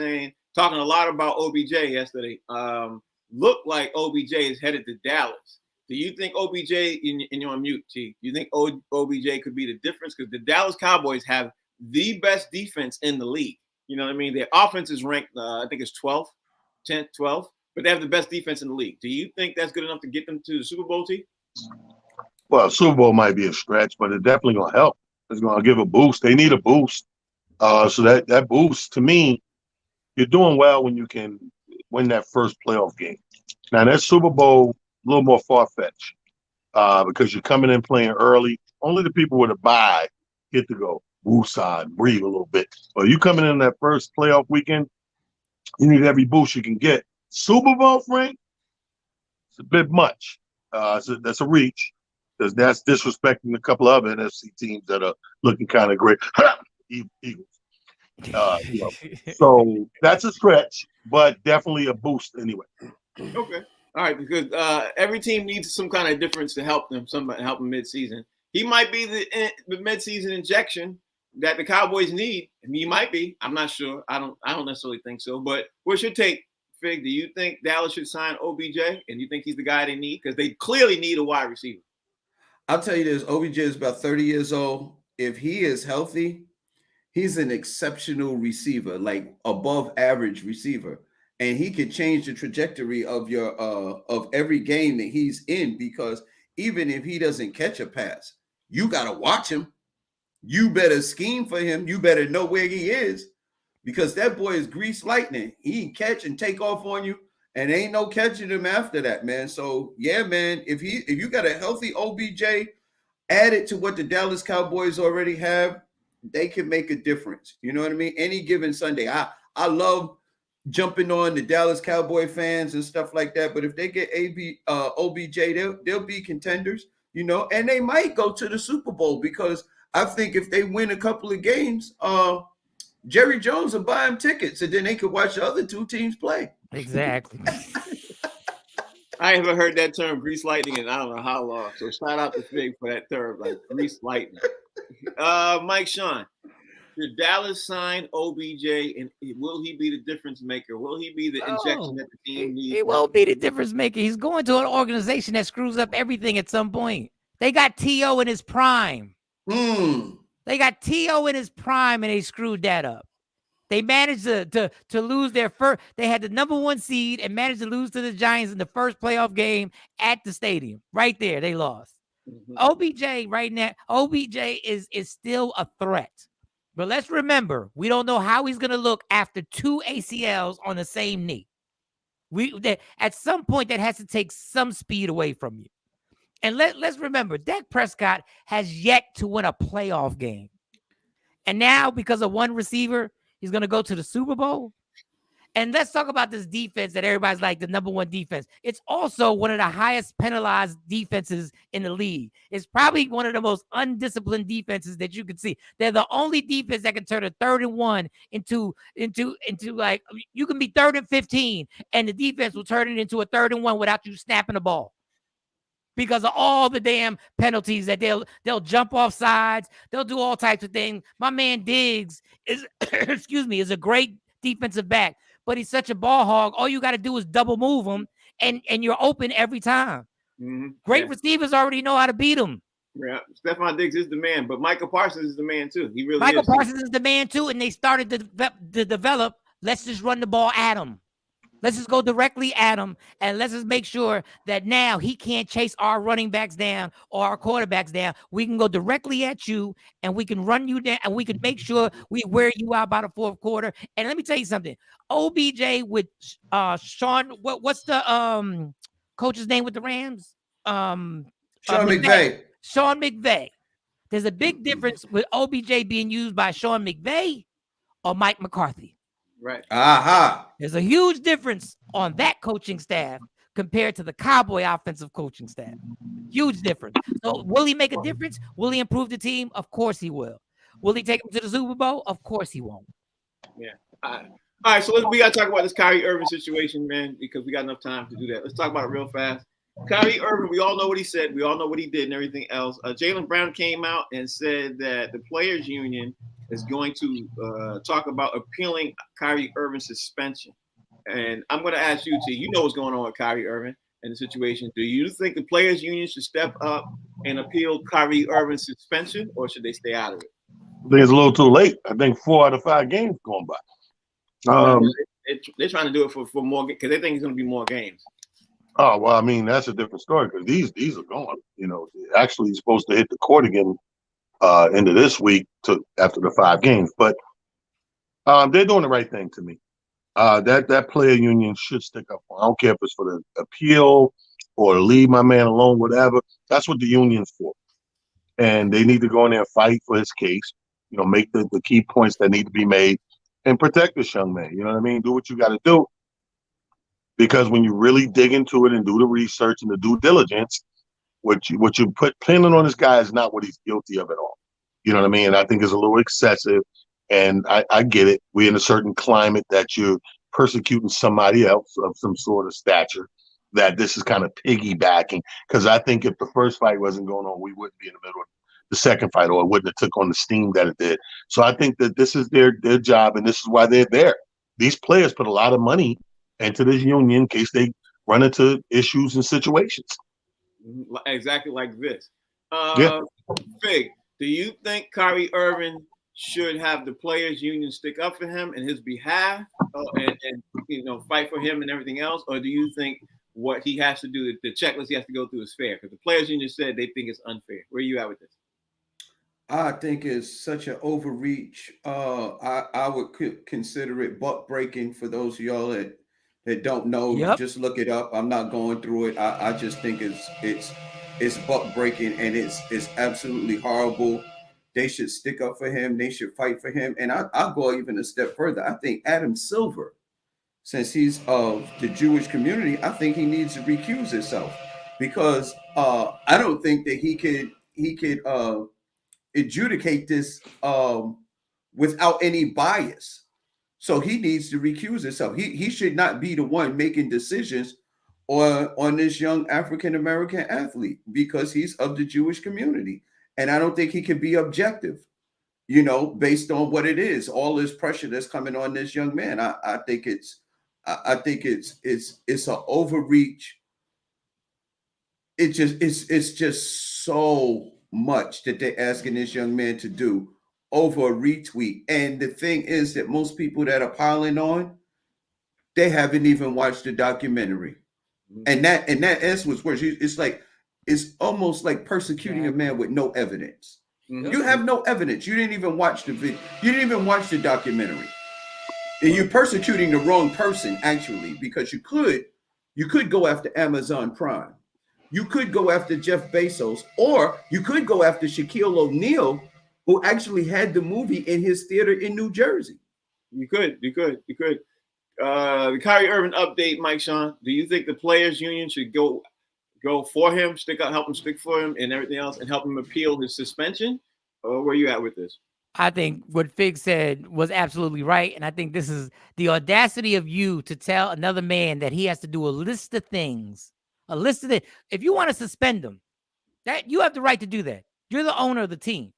talking a lot about OBJ yesterday. Looked like OBJ is headed to Dallas. Do you think OBJ, and you're on mute, T, do you think OBJ could be the difference? Because the Dallas Cowboys have the best defense in the league. You know what I mean? Their offense is ranked, I think it's 12th, 10th, 12th. But they have the best defense in the league. Do you think that's good enough to get them to the Super Bowl, T? Well, Super Bowl might be a stretch, but it's definitely going to help. It's going to give a boost. They need a boost. So that boost, to me, you're doing well when you can win that first playoff game. Now, that Super Bowl, a little more far-fetched because you're coming in playing early. Only the people with a bye get to go woosah, breathe a little bit. But you coming in that first playoff weekend, you need every boost you can get. Super Bowl, Frank, it's a bit much. That's a reach. Because that's disrespecting a couple of other NFC teams that are looking kind of great. Eagles. So that's a stretch, but definitely a boost anyway. Okay. All right, because every team needs some kind of difference to help them, somebody help them mid-season. He might be the mid-season injection that the Cowboys need. I mean, he might be. I'm not sure. I don't necessarily think so. But what's your take, Fig? Do you think Dallas should sign OBJ, and you think he's the guy they need? Because they clearly need a wide receiver. I'll tell you this. OBJ is about 30 years old. If he is healthy, he's an exceptional receiver, like above average receiver. And he could change the trajectory of your of every game that he's in, because even if he doesn't catch a pass, you got to watch him. You better scheme for him. You better know where he is, because that boy is grease lightning. He can catch and take off on you, and ain't no catching him after that, man. So yeah, man, if you got a healthy OBJ added to what the Dallas Cowboys already have, they can make a difference. You know what I mean? Any given Sunday, I love jumping on the Dallas Cowboy fans and stuff like that. But if they get OBJ, they'll be contenders, you know, and they might go to the Super Bowl, because I think if they win a couple of games, Jerry Jones will buy them tickets, and then they could watch the other two teams play. Exactly. I haven't heard that term, grease lightning, in I don't know how long. So shout out to Fig for that term, like grease lightning. Mike Sean, did Dallas sign OBJ, and will he be the difference maker? Will he be the injection that the team needs? He won't be the difference maker. He's going to an organization that screws up everything at some point. They got T.O. in his prime. They got T.O. in his prime, and they screwed that up. They managed to lose their first. They had the number 1 seed and managed to lose to the Giants in the first playoff game at the stadium. Right there, they lost. Mm-hmm. OBJ right now, OBJ is still a threat. But let's remember, we don't know how he's going to look after 2 ACLs on the same knee. At some point, that has to take some speed away from you. And let's remember, Dak Prescott has yet to win a playoff game. And now, because of one receiver, he's going to go to the Super Bowl. And let's talk about this defense that everybody's like the number 1 defense. It's also one of the highest penalized defenses in the league. It's probably one of the most undisciplined defenses that you can see. They're the only defense that can turn a 3rd and 1 into like, you can be 3rd and 15 and the defense will turn it into a 3rd and 1 without you snapping the ball. Because of all the damn penalties that they'll jump off sides, they'll do all types of things. My man Diggs is is a great defensive back, but he's such a ball hog. All you got to do is double move him, and you're open every time. Mm-hmm. Great receivers already know how to beat him. Yeah, Stephon Diggs is the man, but Michael Parsons is the man too. He really Michael Parsons is the man too, and they started to develop. Let's just run the ball at him. Let's just go directly at him, and let's just make sure that now he can't chase our running backs down or our quarterbacks down. We can go directly at you, and we can run you down, and we can make sure we wear you out by the 4th quarter. And let me tell you something. OBJ with Sean, what's the coach's name with the Rams? Sean McVay. Sean McVay. There's a big difference with OBJ being used by Sean McVay or Mike McCarthy. Right. Aha. There's a huge difference on that coaching staff compared to the Cowboy offensive coaching staff. Huge difference. So will he make a difference? Will he improve the team? Of course he will. Will he take them to the Super Bowl? Of course he won't. Yeah. All right. So we got to talk about this Kyrie Irving situation, man, because we got enough time to do that. Let's talk about it real fast. Kyrie Irving, we all know what he said. We all know what he did and everything else. Jaylen Brown came out and said that the Players Union is going to talk about appealing Kyrie Irving's suspension. And I'm going to ask you, T, you know what's going on with Kyrie Irving and the situation. Do you think the Players Union should step up and appeal Kyrie Irving's suspension, or should they stay out of it? I think it's a little too late. I think 4 out of 5 games going by. They're trying to do it for more because they think it's going to be more games. Oh, well, I mean, that's a different story because these are gone. You know, actually, he's supposed to hit the court again into this week after the 5 games. But they're doing the right thing to me. That player union should stick up. I don't care if it's for the appeal or leave my man alone, whatever. That's what the union's for. And they need to go in there and fight for his case, you know, make the key points that need to be made and protect this young man. You know what I mean? Do what you got to do. Because when you really dig into it and do the research and the due diligence, what you planning on this guy is not what he's guilty of at all. You know what I mean? And I think it's a little excessive. And I get it. We're in a certain climate that you're persecuting somebody else of some sort of stature, that this is kind of piggybacking. Because I think if the first fight wasn't going on, we wouldn't be in the middle of the second fight, or it wouldn't have took on the steam that it did. So I think that this is their job, and this is why they're there. These players put a lot of money into this union in case they run into issues and situations. Exactly like this. Yeah. Fig, do you think Kyrie Irving should have the players union stick up for him in his behalf and you know, fight for him and everything else? Or do you think what he has to do, the checklist he has to go through is fair? Because the players union said they think it's unfair. Where are you at with this? I think it's such an overreach. I would consider it buck breaking for those of y'all that don't know. Yep. Just look it up. I'm not going through it. I just think it's buck breaking, and it's absolutely horrible. They should stick up for him. They should fight for him. And I'll go even a step further. I think Adam Silver, since he's of the Jewish community, I think he needs to recuse himself, because I don't think that he could adjudicate this without any bias. So he needs to recuse himself. He should not be the one making decisions on this young African-American athlete, because he's of the Jewish community. And I don't think he can be objective, you know, based on what it is, all this pressure that's coming on this young man. I think it's an overreach. It's just so much that they're asking this young man to do over a retweet. And the thing is that most people that are piling on, they haven't even watched the documentary. And that is what's worse. It's almost like persecuting a man with no evidence. You have no evidence. You didn't even watch the video. You didn't even watch the documentary. And you're persecuting the wrong person, actually, because you could go after Amazon Prime. You could go after Jeff Bezos, or you could go after Shaquille O'Neal, who actually had the movie in his theater in New Jersey. You could. The Kyrie Irving update, Mike Sean. Do you think the players' union should go for him, help him stick for him, and everything else, and help him appeal his suspension? Or where you at with this? I think what Fig said was absolutely right, and I think this is the audacity of you to tell another man that he has to do a list of things. If you want to suspend him, that you have the right to do that. You're the owner of the team.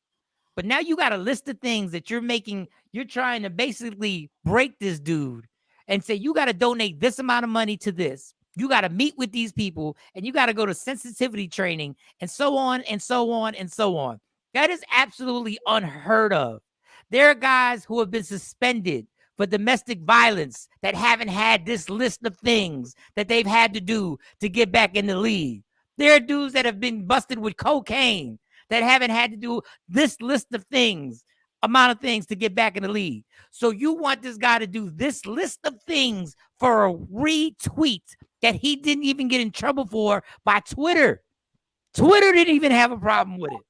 But now you got a list of things that you're trying to basically break this dude and say, you got to donate this amount of money to this. You got to meet with these people, and you got to go to sensitivity training, and so on and so on and so on. That is absolutely unheard of. There are guys who have been suspended for domestic violence that haven't had this list of things that they've had to do to get back in the league. There are dudes that have been busted with cocaine that haven't had to do this list of amount of things to get back in the league. So you want this guy to do this list of things for a retweet that he didn't even get in trouble for by Twitter. Twitter didn't even have a problem with it.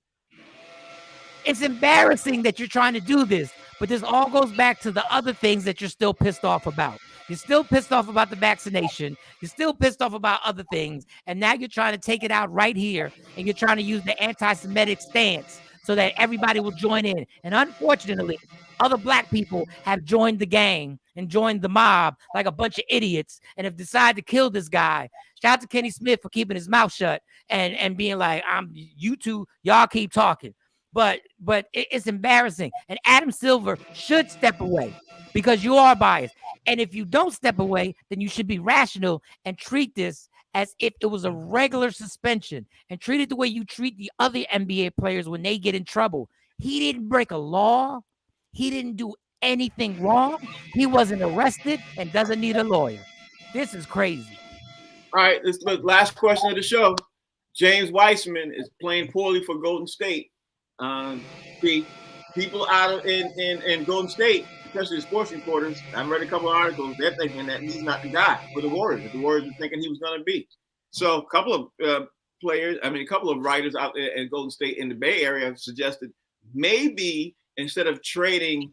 It's embarrassing that you're trying to do this, but this all goes back to the other things that you're still pissed off about. You're still pissed off about the vaccination. You're still pissed off about other things. And now you're trying to take it out right here, and you're trying to use the anti-Semitic stance so that everybody will join in. And unfortunately, other black people have joined the gang and joined the mob like a bunch of idiots and have decided to kill this guy. Shout out to Kenny Smith for keeping his mouth shut and being like, you two, y'all keep talking. But it's embarrassing. And Adam Silver should step away because you are biased. And if you don't step away, then you should be rational and treat this as if it was a regular suspension and treat it the way you treat the other NBA players when they get in trouble. He didn't break a law. He didn't do anything wrong. He wasn't arrested and doesn't need a lawyer. This is crazy. All right, this is the last question of the show. James Wiseman is playing poorly for Golden State. The people out in Golden State, especially the sports reporters, I've read a couple of articles. They're thinking that he's not the guy for the Warriors. The Warriors are thinking he was going to be. So a couple of a couple of writers out there in Golden State in the Bay Area have suggested maybe instead of trading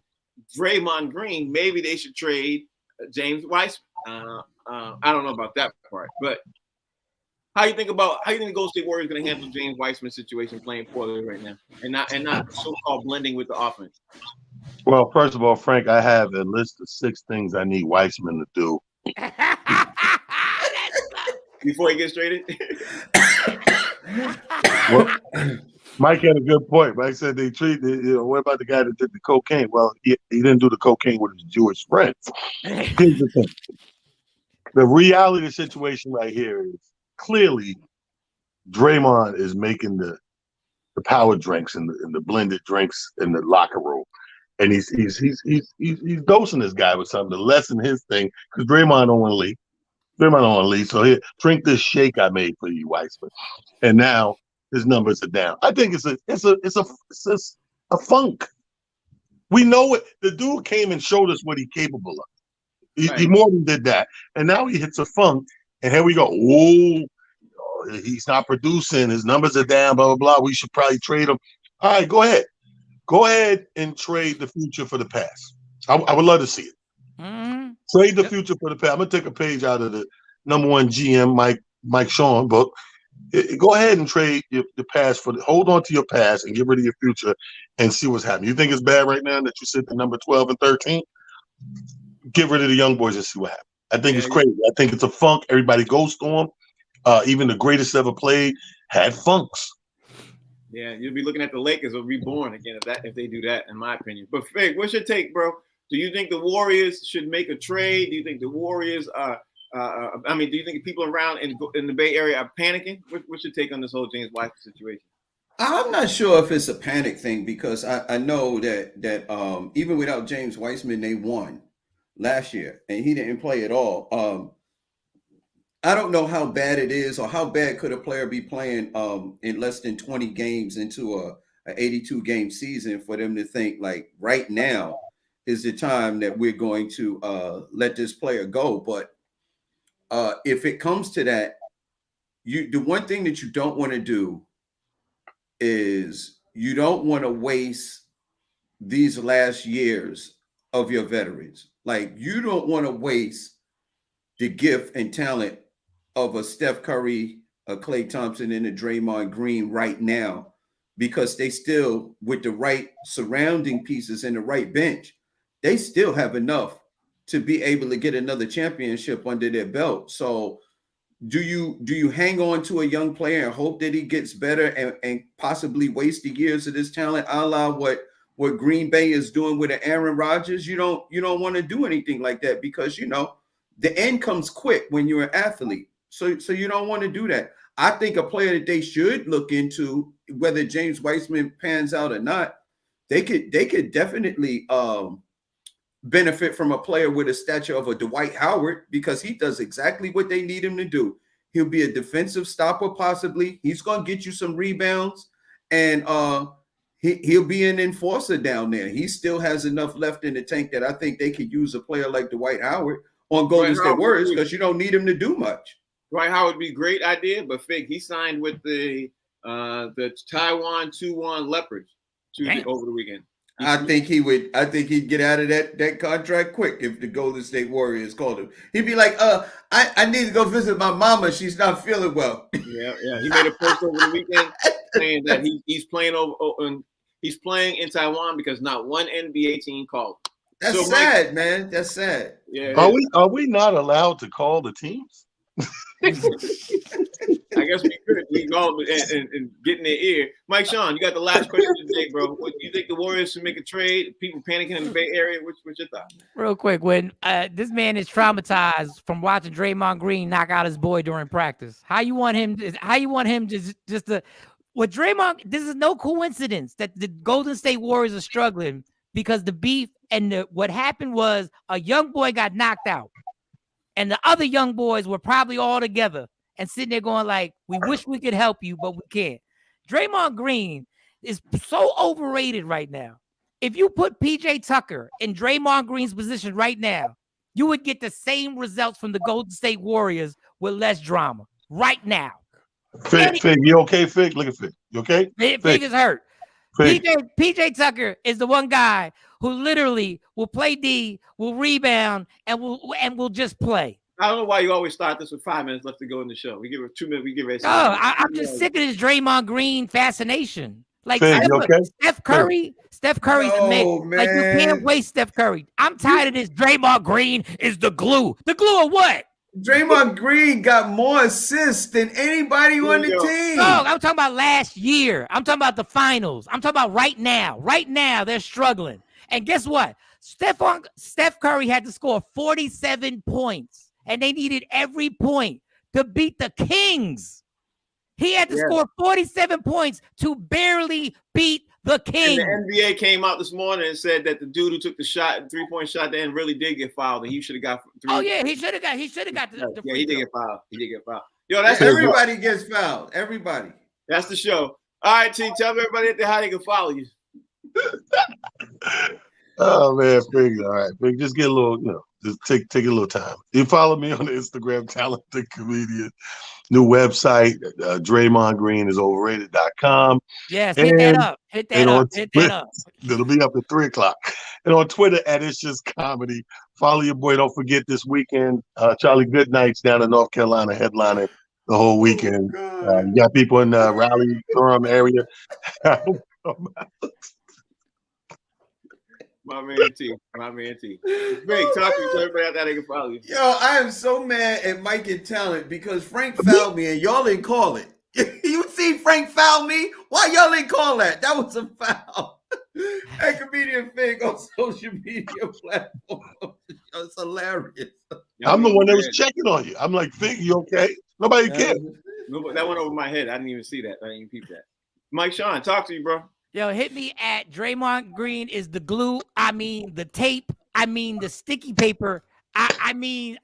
Draymond Green, maybe they should trade James Wiseman. I don't know about that part, but how do you think the Golden State Warriors going to handle James Wiseman's situation playing poorly right now and not so-called blending with the offense? Well, first of all, Frank, I have a list of 6 things I need Wiseman to do before he gets traded. Well, Mike had a good point. Mike said they what about the guy that did the cocaine? Well, he didn't do the cocaine with his Jewish friends. Here's the thing. The reality of the situation right here is clearly Draymond is making the power drinks and the blended drinks in the locker room. And he's dosing this guy with something to lessen his thing because Draymond don't want to leave. Draymond don't want to leave. So here, drink this shake I made for you, Wiseman. And now his numbers are down. I think it's a funk. We know it. The dude came and showed us what he's capable of. He more than did that. And now he hits a funk. And here we go. Oh, he's not producing. His numbers are down, blah, blah, blah. We should probably trade him. All right, go ahead. Go ahead and trade the future for the past. I would love to see it. Mm-hmm. Trade the future for the past. I'm going to take a page out of the #1 GM, Mike Sean book. Go ahead and trade the past hold on to your past and get rid of your future and see what's happening. You think it's bad right now that you sit at number 12 and 13? Get rid of the young boys and see what happens. I think it's crazy. I think it's a funk. Everybody goes to them. Even the greatest ever played had funks. Yeah, you'll be looking at the Lakers are reborn again if they do that, in my opinion. But Fig, what's your take, bro? Do you think the Warriors should make a trade? Do you think the Warriors are? Do you think people around in the Bay Area are panicking? What's your take on this whole James Wiseman situation? I'm not sure if it's a panic thing because I know that even without James Wiseman, they won last year and he didn't play at all. I don't know how bad it is or how bad could a player be playing in less than 20 games into a 82 game season for them to think like right now is the time that we're going to let this player go. But if it comes to that, the one thing that you don't want to do is you don't want to waste these last years of your veterans. Like you don't want to waste the gift and talent of a Steph Curry, a Klay Thompson, and a Draymond Green right now because they still, with the right surrounding pieces and the right bench, they still have enough to be able to get another championship under their belt. So do you hang on to a young player and hope that he gets better and possibly waste the years of this talent, a la what Green Bay is doing with Aaron Rodgers? You don't want to do anything like that because the end comes quick when you're an athlete. So you don't want to do that. I think a player that they should look into, whether James Wiseman pans out or not, they could definitely benefit from a player with a stature of a Dwight Howard because he does exactly what they need him to do. He'll be a defensive stopper, possibly. He's going to get you some rebounds, and he'll be an enforcer down there. He still has enough left in the tank that I think they could use a player like Dwight Howard on Golden State Warriors because you don't need him to do much. Dwight Howard would be a great idea, but Fig, he signed with the Taiwan 2-1 Leopards over the weekend. I think he'd get out of that contract quick if the Golden State Warriors called him. He'd be like, I need to go visit my mama. She's not feeling well. Yeah. He made a post over the weekend saying that he's playing in Taiwan because not one NBA team called. That's sad, man. That's sad. Yeah. Are we not allowed to call the teams? I guess we could. We can call them and get in their ear. Mike Sean, you got the last question today, bro. What do you think the Warriors should make a trade? People panicking in the Bay Area. What's your thought? Real quick, when this man is traumatized from watching Draymond Green knock out his boy during practice, how you want him just to with Draymond? This is no coincidence that the Golden State Warriors are struggling because the beef and what happened was a young boy got knocked out. And the other young boys were probably all together and sitting there going like, we wish we could help you, but we can't. Draymond Green is so overrated right now. If you put PJ Tucker in Draymond Green's position right now, you would get the same results from the Golden State Warriors with less drama right now. Fig, you okay, Fig? Look at Fig. You okay? Fig is hurt. Fig. PJ Tucker is the one guy who literally will play D, will rebound, and will just play. I don't know why you always start this with 5 minutes left to go in the show. We give it 2 minutes. We give it. I'm just sick of this Draymond Green fascination. Like Fig, okay? Steph Curry's amazing. Like you can't waste Steph Curry. I'm tired of this. Draymond Green is the glue. The glue of what? Draymond Green got more assists than anybody on the team. No, I'm talking about last year. I'm talking about the finals. I'm talking about right now. Right now, they're struggling. And guess what? Steph Curry had to score 47 points, and they needed every point to beat the Kings. He had to score 47 points to barely beat the Kings. And the NBA came out this morning and said that the dude who took the shot, 3-point shot, then really did get fouled, and he should have got 3. Oh yeah, he should have got the yeah, he did get fouled. Yo, that's everybody gets fouled. Everybody. That's the show. All right, T, tell everybody how they can follow you. Oh man, Fig. All right, Fig, just get a little, just take a little time. You follow me on Instagram, Talented Comedian. New website, DraymondGreen.com. Yes, hit that up. Hit that up. It'll be up at 3:00. And on Twitter It's Just Comedy. Follow your boy. Don't forget this weekend, Charlie Goodnight's down in North Carolina headlining the whole weekend. You got people in the Raleigh, Durham area. My man T. Big, talk to everybody out there they can follow you. Yo, I am so mad at Mike and Talent because Frank fouled me and y'all didn't call it. You see Frank foul me? Why y'all didn't call that? That was a foul. Hey, Comedian Fig on social media platforms. It's hilarious. I'm the one that was checking on you. I'm like, Fig, you okay? Nobody cares. That went over my head. I didn't even see that. I didn't even peep that. Mike Sean, talk to you, bro. Yo, hit me at Draymond Green is the glue. I mean the tape. I mean the sticky paper. I mean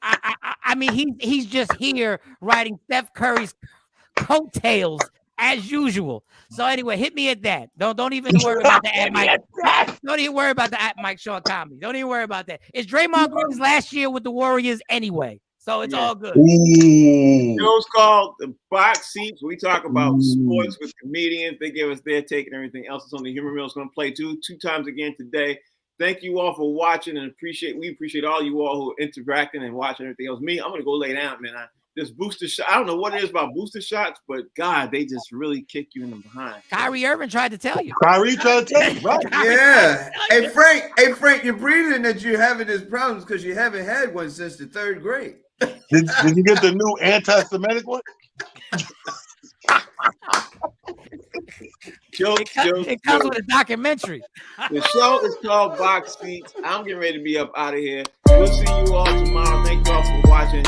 he's just here writing Steph Curry's coattails as usual. So anyway, hit me at that. Don't even worry about the at Mike. Don't even worry about the at Mike Sean Comedy. Don't even worry about that. It's Draymond Green's last year with the Warriors anyway, so it's all good. Ooh. Show's called The Box Seats. We talk about sports with comedians. They give us their take and everything else. It's on the Humor Mill. It's going to play two times again today. Thank you all for watching and we appreciate all you all who are interacting and watching everything else. Me, I'm going to go lay down, man. This booster shot, I don't know what it is about booster shots, but God, they just really kick you in the behind. Kyrie Irving tried to tell you. Kyrie tried to tell you, right? Yeah. Hey Frank, you're breathing that you're having these problems because you haven't had one since the 3rd grade. Did you get the new anti-Semitic one? It comes with a documentary. The show is called Box Seats. I'm getting ready to be up out of here. We'll see you all tomorrow. Thank you all for watching.